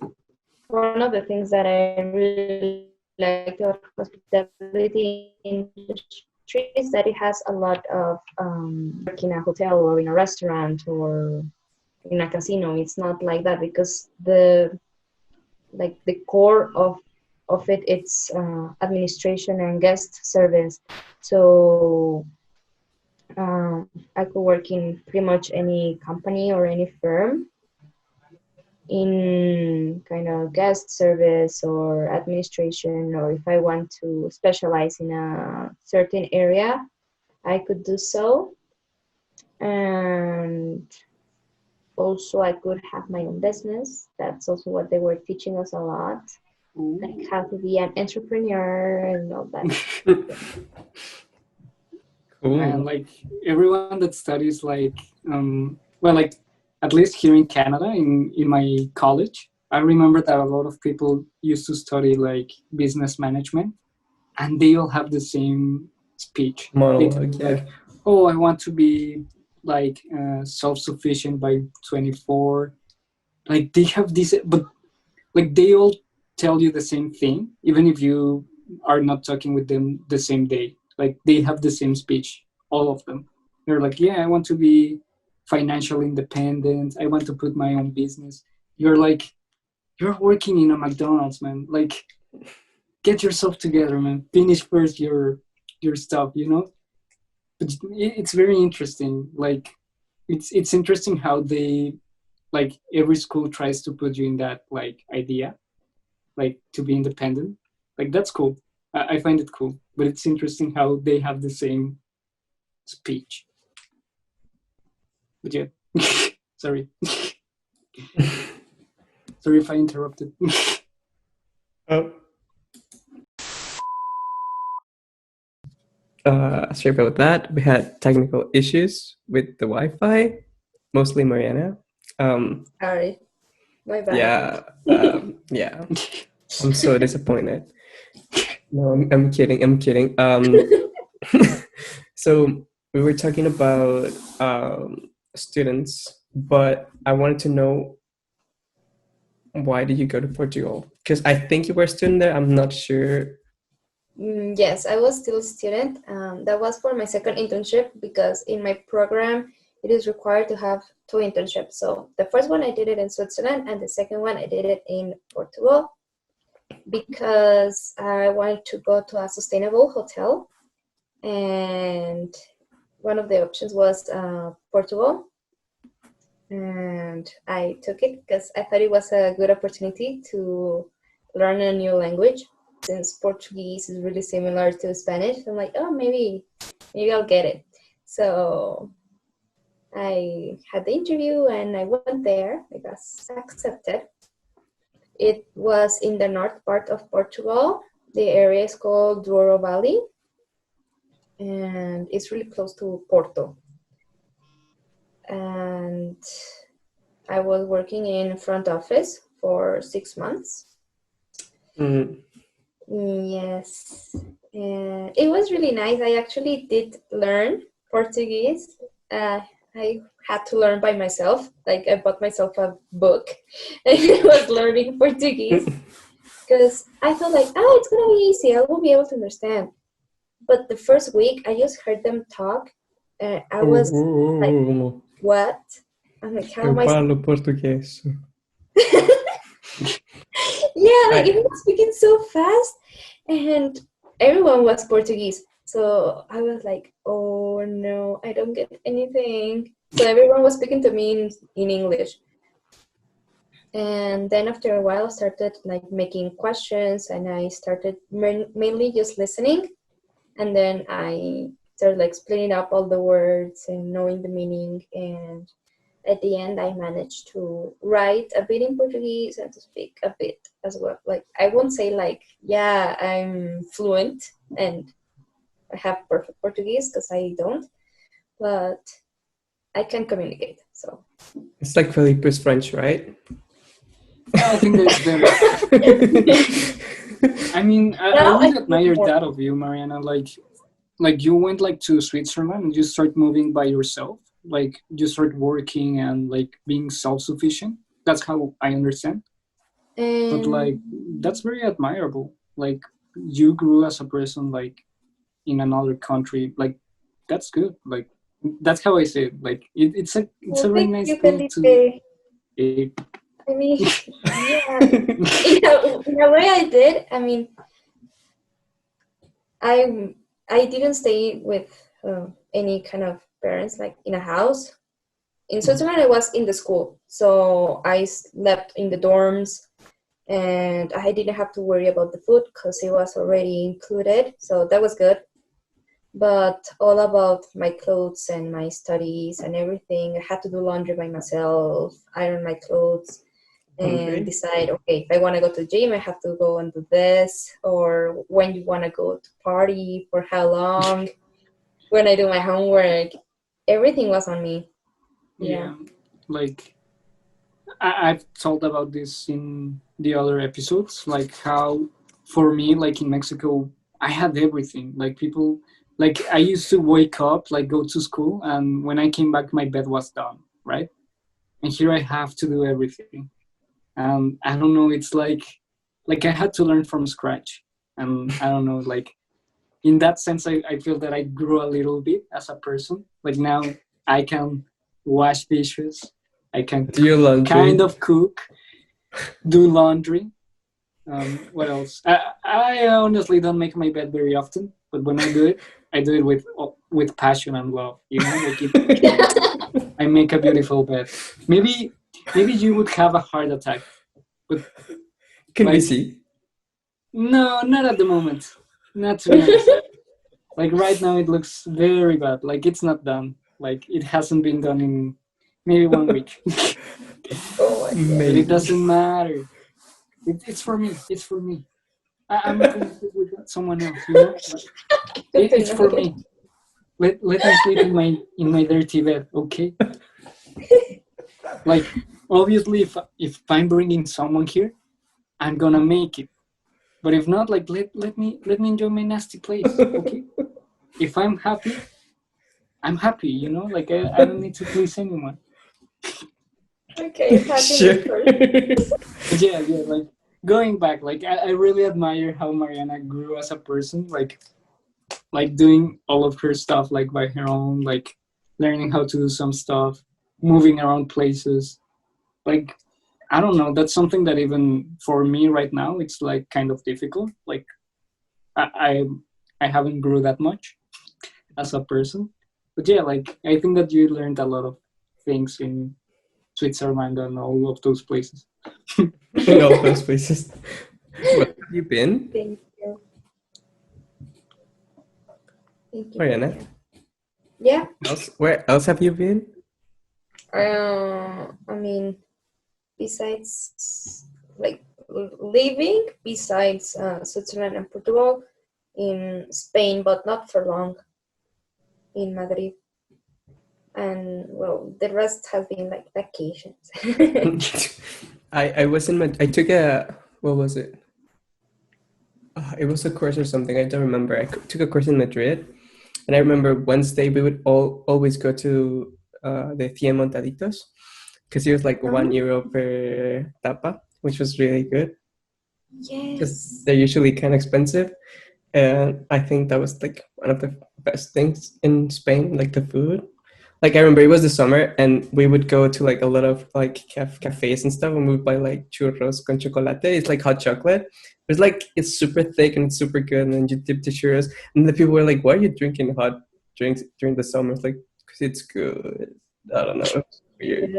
one of the things that I really like about hospitality industry is that it has a lot of work in a hotel or in a restaurant or in a casino. It's not like that because the core of it it's administration and guest service. So I could work in pretty much any company or any firm in kind of guest service or administration, or if I want to specialize in a certain area, I could do so. And also I could have my own business. That's also what they were teaching us a lot, like how to be an entrepreneur and all that. Cool. Man, like everyone that studies like well, like at least here in Canada in my college, I remember that a lot of people used to study like business management and they all have the same speech. Monologue, yeah. Like, oh, I want to be like self-sufficient by 24. Like they have this, but like they all tell you the same thing, even if you are not talking with them the same day. Like they have the same speech, all of them. They're like, yeah, I want to be financially independent. I want to put my own business. You're like, you're working in a McDonald's, man. Like, get yourself together, man. Finish first your stuff, you know. But it's very interesting. Like, it's interesting how they like every school tries to put you in that like idea, like to be independent. Like that's cool. I find it cool, but it's interesting how they have the same speech. But yeah, sorry. Sorry if I interrupted. Oh. Sorry about that. We had technical issues with the Wi-Fi, mostly Mariana. Sorry. Bye bye. Yeah. I'm so disappointed. No, I'm kidding. I'm kidding. So we were talking about students, but I wanted to know, why did you go to Portugal? Because I think you were a student there. I'm not sure. Yes, I was still a student. That was for my second internship because in my program it is required to have two internships. So the first one I did it in Switzerland, and the second one I did it in Portugal because I wanted to go to a sustainable hotel, and one of the options was Portugal, and I took it because I thought it was a good opportunity to learn a new language. Since Portuguese is really similar to Spanish, I'm like, oh, maybe I'll get it. So I had the interview and I went there. I got accepted. It was in the north part of Portugal. The area is called Douro Valley, and it's really close to Porto. And I was working in front office for 6 months. Yes, it was really nice. I actually did learn Portuguese. I had to learn by myself. Like I bought myself a book and I was learning Portuguese because I felt like, oh, it's gonna be easy. I will be able to understand. But the first week, I just heard them talk, I was like, what? I'm like, how Eu am I? falo português. Yeah, like he was speaking so fast, and everyone was Portuguese. So I was like, oh no, I don't get anything. So everyone was speaking to me in English. And then after a while, I started like making questions, and I started mainly just listening. And then I started like splitting up all the words and knowing the meaning. And at the end, I managed to write a bit in Portuguese and to speak a bit as well. Like, I won't say like, yeah, I'm fluent and I have perfect Portuguese, because I don't, but I can communicate. So It's like Felipe's French, right? I think that's better. I mean, I Now I really speak admire more. that of you, Mariana. Like you went like to Switzerland and you start moving by yourself. Like you start working and like being self-sufficient. That's how I understand. But like that's very admirable. Like you grew as a person like in another country. Like that's good. Like that's how I say it. Like it's a Well, very thank nice you, thing to. Felipe. eh, I mean, yeah, in a way I did. I mean, I didn't stay with any kind of parents like in a house. In Switzerland, I was in the school, so I slept in the dorms, and I didn't have to worry about the food because it was already included. So that was good. But all about my clothes and my studies and everything, I had to do laundry by myself, iron my clothes, and decide, okay, if I want to go to the gym, I have to go and do this, or when you want to go to party, for how long, when I do my homework, everything was on me. Yeah, like I've told about this in the other episodes, like how for me, like in Mexico, I had everything. Like people, like I used to wake up, like go to school, and when I came back, my bed was done, right? And here I have to do everything. I don't know, it's like I had to learn from scratch. And I don't know, like in that sense, I feel that I grew a little bit as a person. Like now I can wash dishes, I can Do your laundry. kind of cook, do laundry. What else? I honestly don't make my bed very often, but when I do it with passion and love. You know, like I make a beautiful bed. Maybe you would have a heart attack, but Can we like, see? no, not at the moment. Not to be honest. Like right now, it looks very bad. Like it's not done. Like it hasn't been done in maybe 1 week. Oh my God. But it doesn't matter. It's for me. It's for me. I'm not gonna sleep with someone else. You know, Good to it's for know. me. Let me sleep in my dirty bed, okay? Like obviously, if I'm bringing someone here, I'm gonna make it. But if not, like let me enjoy my nasty place, okay? If I'm happy, I'm happy. You know, like I don't need to please anyone. Okay, happiness first. Yeah, like going back, like I really admire how Mariana grew as a person, like doing all of her stuff like by her own, like learning how to do some stuff, moving around places. Like I don't know, that's something that even for me right now it's like kind of difficult. Like I haven't grew that much as a person. But yeah, like I think that you learned a lot of things in Switzerland and all of those places. In all those places. Where have you been, Thank you. Thank you. Mariana? Yeah. Where else have you been? I mean, besides like living, besides Switzerland and Portugal, in Spain, but not for long, in Madrid. And well, the rest has been like vacations. I was in I took a, what was it? It was a course or something. I don't remember. took a course in Madrid, and I remember Wednesday we would always go to the 100 Montaditos, because it was like €1 per tapa, which was really good. Because Yes. they're usually kind of expensive. and I think that was like one of the best things in Spain, like the food. Like I remember it was the summer, and we would go to like a lot of like cafes and stuff, and we would buy like churros con chocolate. It's like hot chocolate. It's like it's super thick and it's super good, and then you dip the churros, and the people were like, "Why are you drinking hot drinks during the summer?" It's like because it's good. I don't know. It's weird.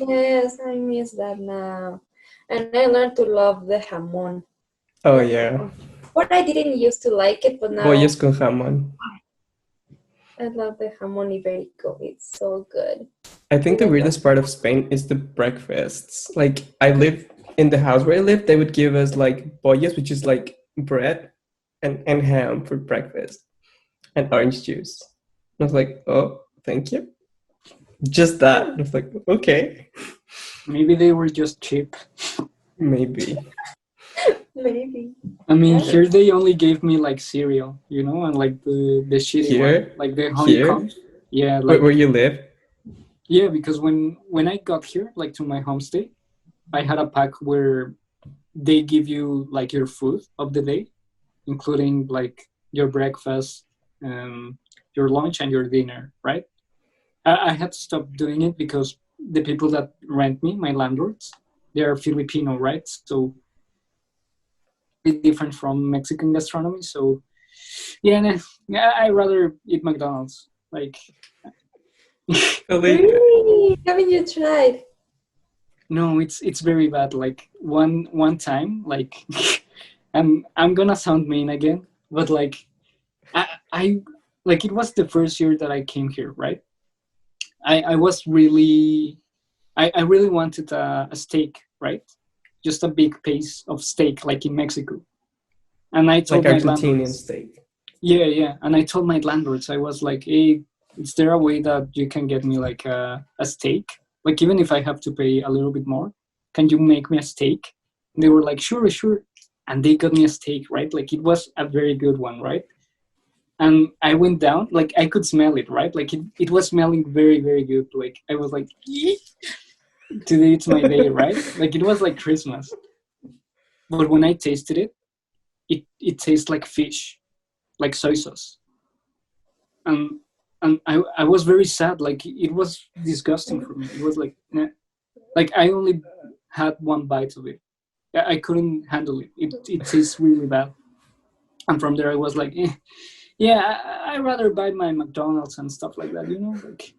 Yes, I miss that now. And I learned to love the jamón. Oh yeah, But I didn't used to like it, but now bollos con jamón. I love the jamón ibérico. It's so good. I think the Even weirdest part of Spain is the breakfasts. Like I live in the house where I live, they would give us like bollos, which is like bread and ham for breakfast and orange juice. I was like, oh, thank you. Just that. I was like, okay, Maybe they were just cheap. maybe. maybe. I mean, Yeah. here they only gave me like cereal, you know, and like the shitty Here? one, like the Here? honeycombs. Yeah, like Where you live? yeah, because when I got here, like to my homestay, I had a pack where they give you like your food of the day, including like your breakfast, your lunch, and your dinner. Right? I had to stop doing it because the people that rent me, my landlords, they are Filipino, right? So it's different from Mexican gastronomy. So yeah, I rather eat McDonald's. Like Felipe. Really? Haven't you tried? no, it's very bad. Like one time, like I'm gonna sound mean again, but like I like it was the first year that I came here, right? I was really I really wanted a steak, right? Just a big piece of steak, like in Mexico. And I Like told my Argentinian landlords, steak. yeah. And I told my landlords, I was like, hey, is there a way that you can get me like a steak? Like even if I have to pay a little bit more, can you make me a steak? And they were like, sure. And they got me a steak, right? Like it was a very good one, right? And I went down, like I could smell it, right? Like it was smelling very, very good. Like I was like, today it's my day, right? Like it was like Christmas. But when I tasted it, it tastes like fish, like soy sauce. And I was very sad. Like it was disgusting for me. It was like nah. Like I only had one bite of it. I couldn't handle it. It tastes really bad. And from there I was like, yeah, I rather buy my McDonald's and stuff like that, you know, like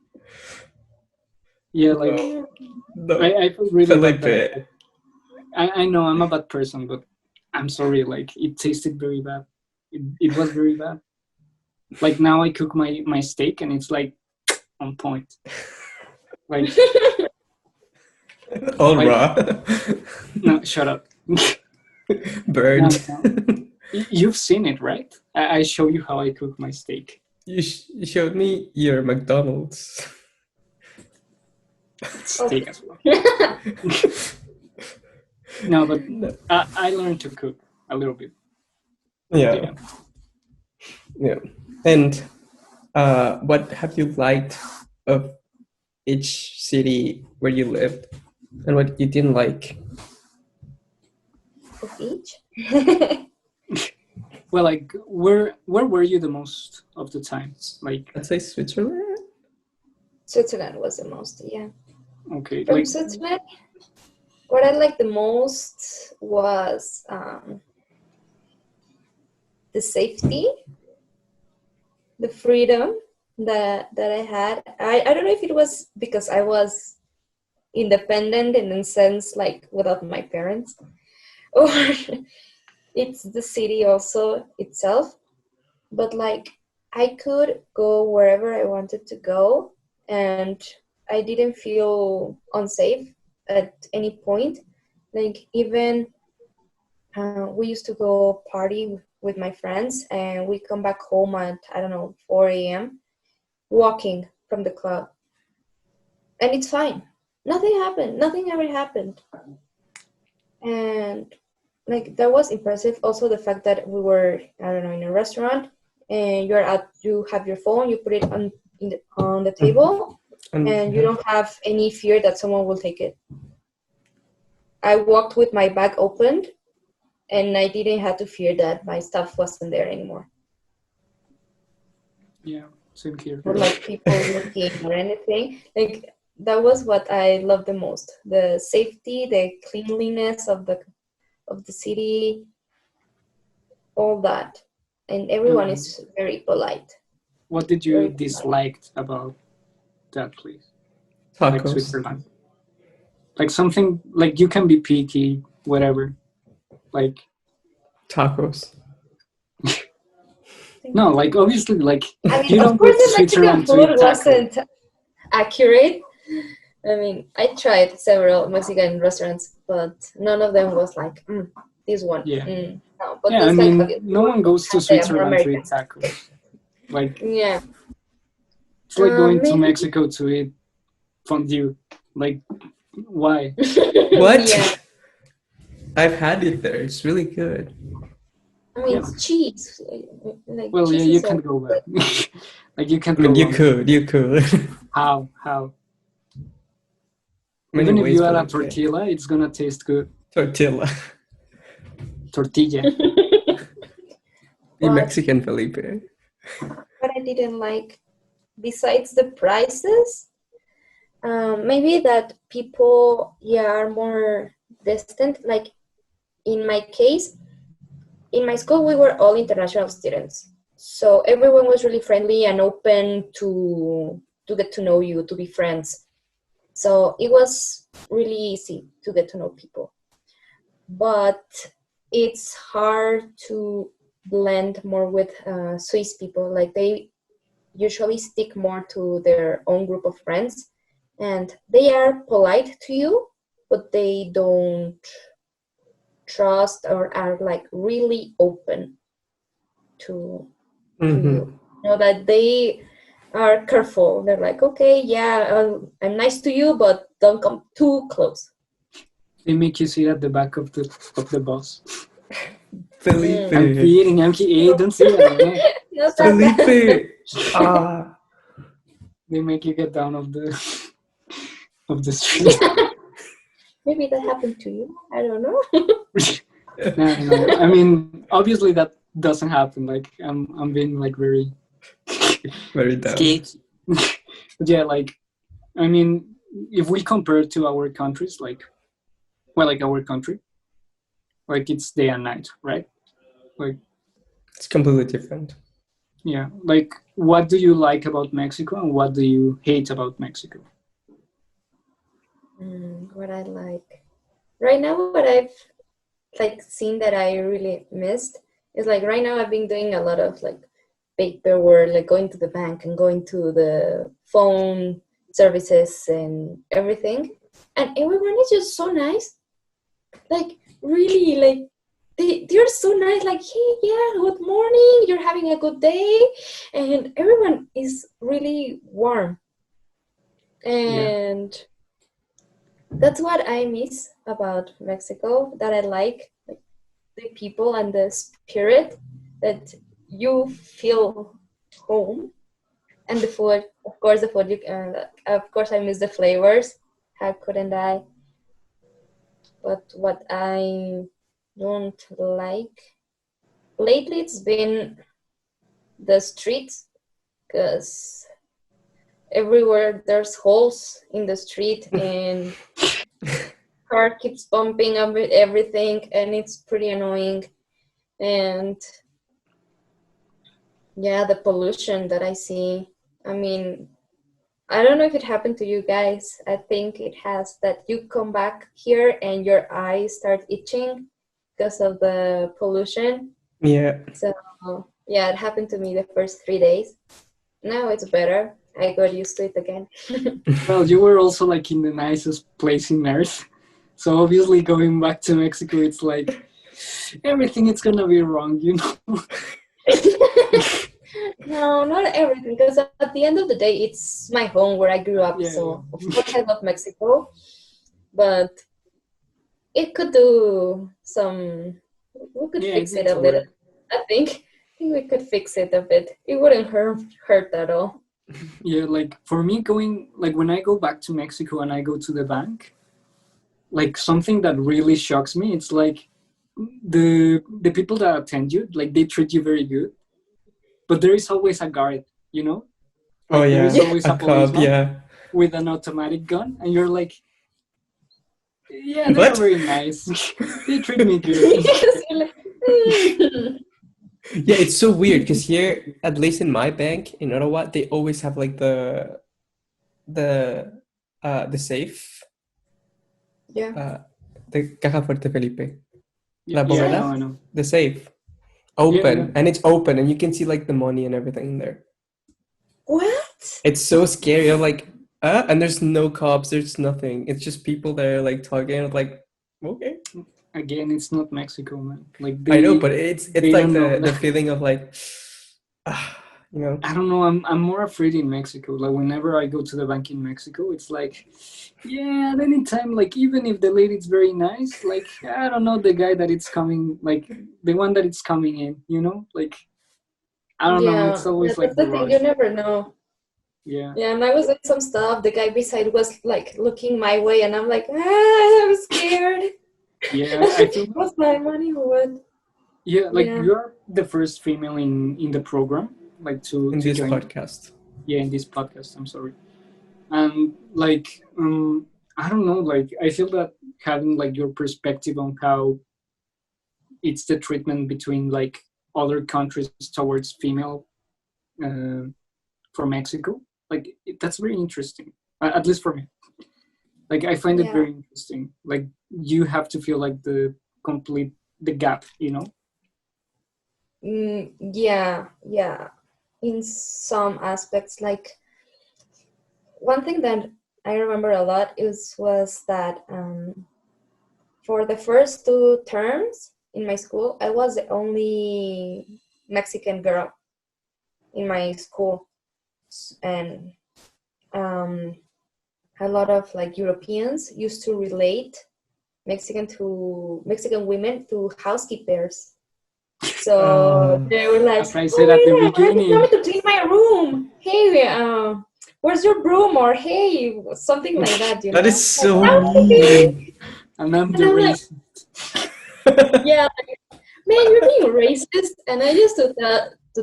yeah, like No, no. I feel really bad that Felipe. I know I'm a bad person, but I'm sorry, like it tasted very bad. It was very bad. Like now I cook my steak and it's like on point. Like All like raw. no, shut up. Burned. No. You've seen it, right? I show you how I cook my steak. You showed me your McDonald's. Steak as well. No, but I learned to cook a little bit. Yeah. Yeah. And what have you liked of each city where you lived, and what you didn't like? Of each? Well, like where were you the most of the time? Like I'd say Switzerland. Switzerland was the most, yeah. okay, From like Switzerland, what I liked the most was the safety, the freedom that I had. I don't know if it was because I was independent in a sense, like without my parents, or it's the city also itself. But like I could go wherever I wanted to go, and I didn't feel unsafe at any point. Like even we used to go party with my friends, and we come back home at I don't know 4 a.m. walking from the club, and it's fine. Nothing happened. Nothing ever happened, and like that was impressive. Also, the fact that we were I don't know in a restaurant, and you have your phone, you put it on the table, and you don't have any fear that someone will take it. I walked with my bag opened, and I didn't have to fear that my stuff wasn't there anymore, Yeah, same here. or like people looking or anything. Like that was what I loved the most: the safety, the cleanliness of the city, all that, and everyone is very polite. What did Very you polite. dislike about that place? Like Tacos. Switzerland. Like something like you can be picky, whatever. Like Tacos. no, like obviously, like I mean, you of don't go course, to the Mexican Switzerland to food eat tacos. wasn't accurate. I mean, I tried several Mexican restaurants, but none of them was like this one. Yeah. No, but Yeah, I just like mean, Javier, no one goes to they are more Switzerland to eat American. tacos. Like Yeah. it's like going to Maybe. Mexico to eat fondue. Like why? What? Yeah. I've had it there. It's really good. I mean, Yeah. it's cheese. Like Well, yeah, cheese you is can't go back. Like you can't I mean, go you wrong. could. You could. How? Many Even if ways, you add but a okay. tortilla, it's gonna taste good. Tortilla. Tortilla. Be But- Mexican, Felipe. what I didn't like, besides the prices, maybe that people are more distant. Like in my case, in my school, we were all international students, so everyone was really friendly and open to get to know you, to be friends. So it was really easy to get to know people. But it's hard to blend more with Swiss people. Like they usually stick more to their own group of friends, and they are polite to you, but they don't trust or are like really open to Mhm. you. Know that they are careful. They're like, okay, yeah, I'm nice to you, but don't come too close. They make you sit at the back of the bus. Felipe. I'm kidding. Hey, don't say that. Man. Not that bad. Felipe. Ah. They make you get down of the street. Maybe that happened to you. I don't know. No. I mean, obviously that doesn't happen. Like I'm being like very Very down. scared. But yeah, like I mean, if we compare to our countries, like our country, like it's day and night, right? Like It's completely different. yeah, like what do you like about Mexico and what do you hate about Mexico? What I like right now, what I've like seen that I really missed is like right now I've been doing a lot of like paperwork, like going to the bank and going to the phone services and everything, and everyone is just so nice. Like really, like they're so nice. Like, hey, yeah, good morning. You're having a good day, and everyone is really warm. And that's what I miss about Mexico. That I like the people and the spirit, that you feel home, and the food. Of course, the food. Of course, I miss the flavors. How couldn't I? But what I don't like lately, it's been the streets, because everywhere there's holes in the street and car keeps bumping up with everything, and it's pretty annoying. And yeah, the pollution that I see. I mean, I don't know if it happened to you guys. I think it has, that you come back here and your eyes start itching because of the pollution. Yeah. So yeah, it happened to me the first 3 days. Now it's better. I got used to it again. Well, you were also like in the nicest place in Earth, so obviously going back to Mexico, it's like everything is gonna be wrong, you know. No, not everything, because at the end of the day, it's my home where I grew up. Yeah, So yeah. of course I love Mexico, but it could do some. We could Yeah, fix it it needs a little. work. I think we could fix it a bit. It wouldn't hurt at all. Yeah, like for me, when I go back to Mexico and I go to the bank, like something that really shocks me, it's like the people that attend you, like they treat you very good, but there is always a guard, you know, Oh like there yeah, is always a a cop. policeman Yeah. with an automatic gun, and you're like, yeah, they are What? very nice. They treat me good. Yes, you're like, Yeah, it's so weird because here, at least in my bank in Ottawa, they always have like the the safe, yeah. uh, the caja fuerte Felipe, la Yeah, I know, bóveda, I know. the safe Yeah, yeah. open, and it's open, and you can see like the money and everything in there. What? It's so scary. I'm like, and there's no cops. There's nothing. It's just people there like talking. I'm like, okay. Again, it's not Mexico, man. Like I know, they but it's they like don't know. the feeling of like, you know. I don't know. I'm more afraid in Mexico. Like whenever I go to the bank in Mexico, it's like, yeah, at any time, like even if the lady's very nice, like I don't know the guy that it's coming, like the one that it's coming in, you know, like I don't know. It's Yeah, always that's like the the thing. You rush. never know. Yeah, Yeah, and I was doing some stuff. The guy beside was like looking my way, and I'm like, I'm scared. yeah. I feel What's my money or what? yeah, like Yeah. you're the first female in the program, like In to this join. podcast. Yeah, in this podcast. I'm sorry. And like I don't know, like I feel that having like your perspective on how it's the treatment between like other countries towards female uh, from Mexico, like that's very interesting, at least for me. Like I find it Yeah. very interesting, like you have to feel like the gap, you know. Yeah, yeah. In some aspects, like one thing that I remember a lot was that for the first 2 terms in my school, I was the only Mexican girl in my school, and um, a lot of like Europeans used to relate Mexican women to housekeepers. So they were like, As I "Oh said at the my God, why are you beginning, coming to clean my room? Hey, where's your broom?" Or hey, something like that. That is so Housekeeping. mean. and I'm And the I'm like, racist. yeah, man, you're being racist. And I used to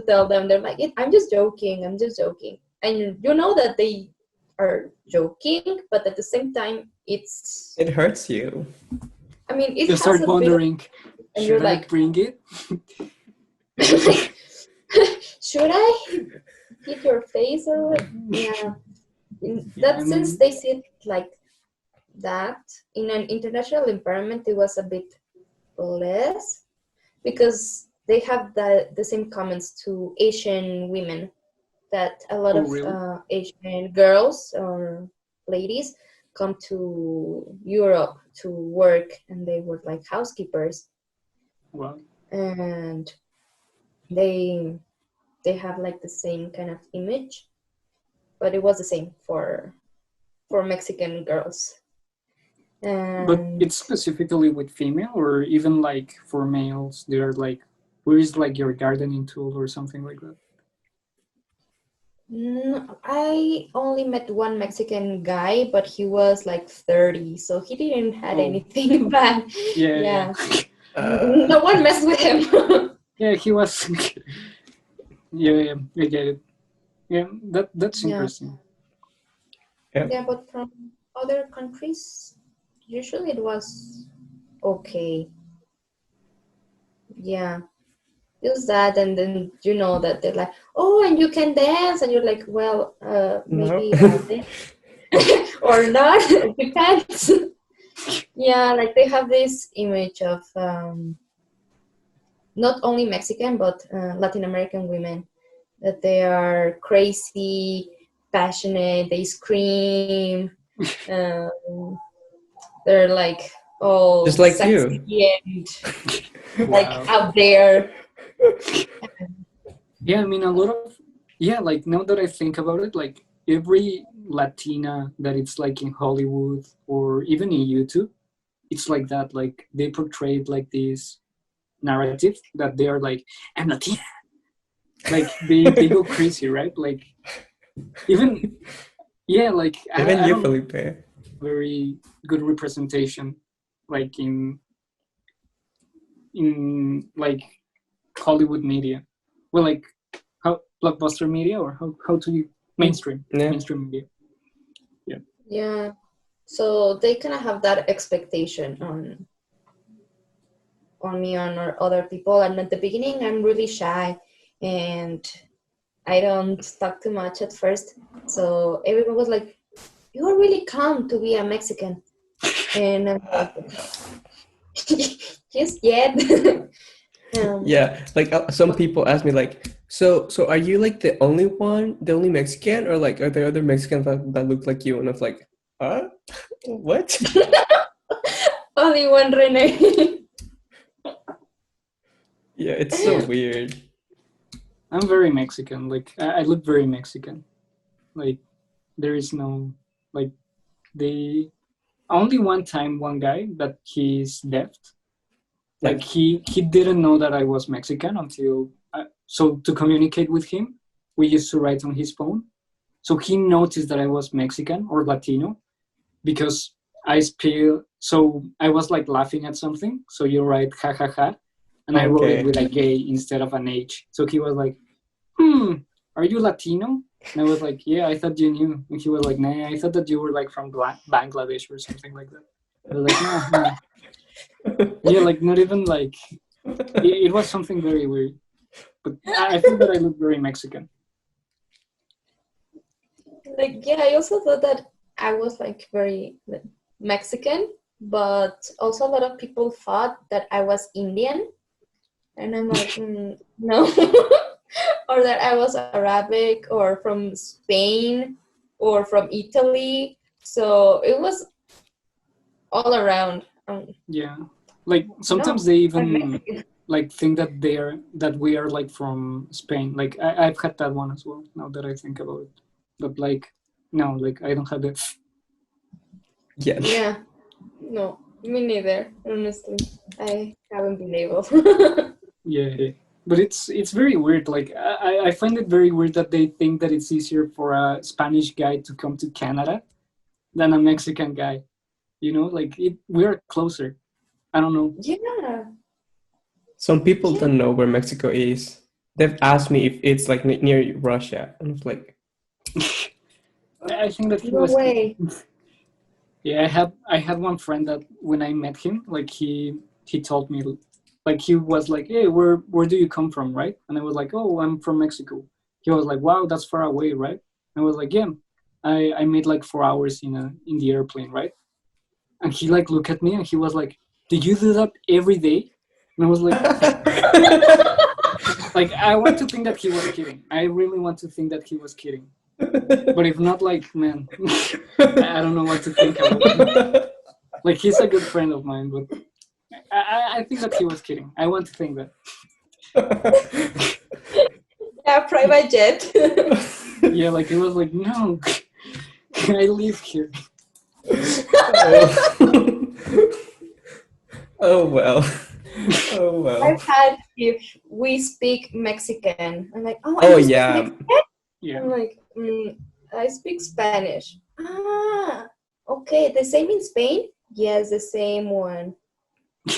tell them, they're like, I'm just joking. I'm just joking. And you know that they are joking, but at the same time, It hurts you. I mean, it You has start a bit of, wondering, and you're should I like, bring it? should I hit your face or what? Yeah. In Yeah, that I sense, mean, they see it like that. In an international environment, it was a bit less because they have the same comments to Asian women, that a lot oh of really? Asian girls or ladies come to Europe to work, and they work like housekeepers, Well, and they have like the same kind of image, but it was the same for Mexican girls. but And it's specifically with female, or even like for males, they're like, where is like your gardening tool or something like that? I only met one Mexican guy, but he was like 30, so he didn't had Oh. anything bad. Yeah, Yeah. No one messed with him. yeah, he was. Yeah, I get it. Yeah, that's Yeah. interesting. Yeah, but from other countries, usually it was okay. Yeah. Just that, and then you know that they're like, oh, and you can dance, and you're like, well, No. maybe I'll dance or not. It depends. Yeah, like they have this image of not only Mexican but Latin American women, that they are crazy, passionate, they scream, they're like all Just like sexy you. and like Wow. out there. Yeah, I mean, a lot of, yeah, like now that I think about it, like every Latina that it's like in Hollywood or even in YouTube, it's like that. Like they portrayed like this narrative that they are like, I'm Latina. Like they go crazy, right? Like even, yeah, like Even I you, don't know, Felipe. very good representation, like in in like Hollywood media. Well, like how blockbuster media, or how to you mainstream media. Yeah. So they kind of have that expectation on me, on or other people. And at the beginning, I'm really shy, and I don't talk too much at first. So everyone was like, "You are really calm to be a Mexican," and I'm like, "Just yet." Yeah, like some people ask me like, so are you like the only Mexican, or like are there other Mexicans that look like you? And I was like, what? Only one Rene. Yeah, it's so weird. I'm very Mexican. Like I look very Mexican. Like there is no like the only one time one guy that he's left. Like he didn't know that I was Mexican until so to communicate with him, we used to write on his phone. So he noticed that I was Mexican or Latino because I speak. So I was like laughing at something. So you write ha ha ha, and I wrote it with a gay instead of an H. So he was like, are you Latino? And I was like, yeah, I thought you knew. And he was like, nah, I thought that you were like from Bangladesh or something like that. I was like, no. Yeah, like not even like it was something very weird. But I think that I look very Mexican. Like, yeah, I also thought that I was like very Mexican, but also a lot of people thought that I was Indian, and I'm like, no, or that I was Arabic or from Spain or from Italy. So it was all around. Yeah, like sometimes they even like think that we are like from Spain. Like I've had that one as well. Now that I think about it, but like no, like I don't have that. Yeah, no, me neither. Honestly, I haven't been able. Yeah, but it's very weird. Like I find it very weird that they think that it's easier for a Spanish guy to come to Canada than a Mexican guy. You know, like we're closer. I don't know. Yeah. Some people don't know where Mexico is. They've asked me if it's like near Russia, and I was like, I think that he no was. way. Yeah, I had one friend that when I met him, like he told me, like he was like, hey, where do you come from, right? And I was like, oh, I'm from Mexico. He was like, wow, that's far away, right? And I was like, yeah, I made like 4 hours in the airplane, right? And he like looked at me and he was like, did you do that every day? And I was like, like I want to think that he was kidding. I really want to think that he was kidding. But if not, like, man, I don't know what to think about him. Like he's a good friend of mine, but I think that he was kidding. I want to think that. Yeah, private jet. Yeah, like it was like, no, I live here. Oh well. Oh well. I've had if we speak Mexican. I'm like, oh yeah. Yeah. I'm like, I speak Spanish. Okay, the same in Spain? Yes, the same one.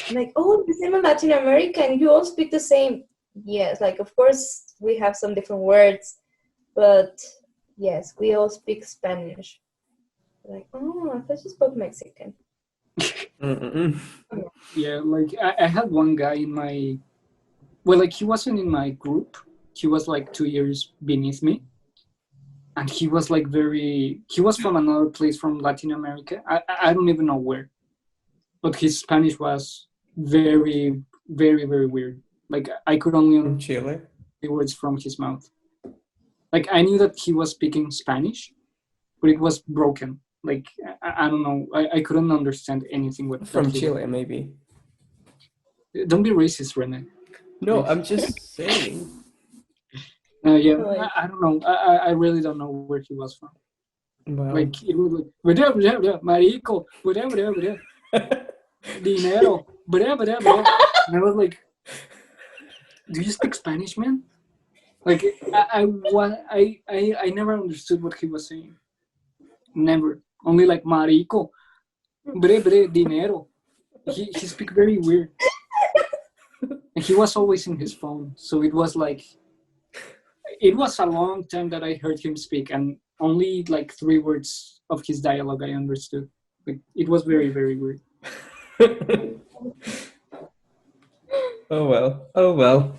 I'm like, oh, the same in Latin America, and you all speak the same. Yes, like of course we have some different words, but yes, we all speak Spanish. Like, oh, I thought you spoke Mexican. Yeah, like I had one guy in my, well, like he wasn't in my group. He was like 2 years beneath me. And he was like he was from another place from Latin America. I don't even know where. But his Spanish was very, very, very weird. Like I could only From Chile? the words from his mouth. Like I knew that he was speaking Spanish, but it was broken. Like I don't know. I couldn't understand anything with From Chile, maybe. Don't be racist, Rene. No, I'm just saying. Yeah, I don't know. I really don't know where he was from. Well. Like it was like marico, dinero, and I was like, do you speak Spanish, man? Like I never understood what he was saying. Never. Only like marico, dinero. He speak very weird. and he was always in his phone. So it was like, it was a long time that I heard him speak, and only like 3 words of his dialogue I understood. Like, it was very, very weird. Oh well. Oh well.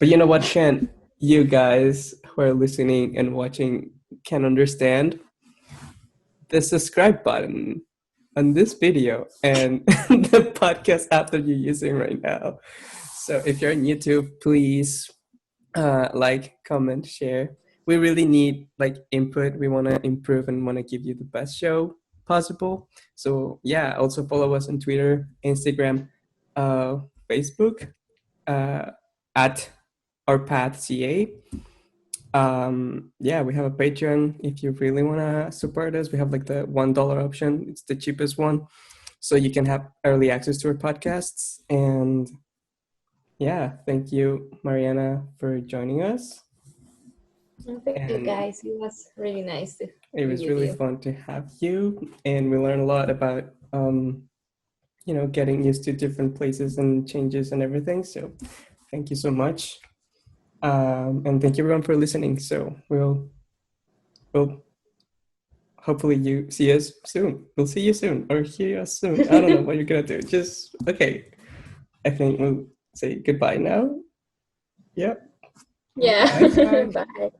But you know what, Shan? You guys who are listening and watching can understand the subscribe button on this video and the podcast app that you're using right now. So if you're on YouTube, please like, comment, share. We really need like input. We want to improve and want to give you the best show possible. So yeah, also follow us on Twitter, Instagram, Facebook, at our path CA. Yeah, we have a Patreon if you really want to support us. We have like the $1 option. It's the cheapest one, so you can have early access to our podcasts. And yeah, thank you, Mariana, for joining us. Thank you And guys. It was really nice to it was be with really you. fun to have you, and we learned a lot about you know, getting used to different places and changes and everything. So thank you so much. And thank you everyone for listening. So we'll hopefully you see us soon. We'll see you soon or hear us soon. I don't know what you're gonna do. Just okay. I think we'll say goodbye now. Yep. Yeah. Bye. Bye.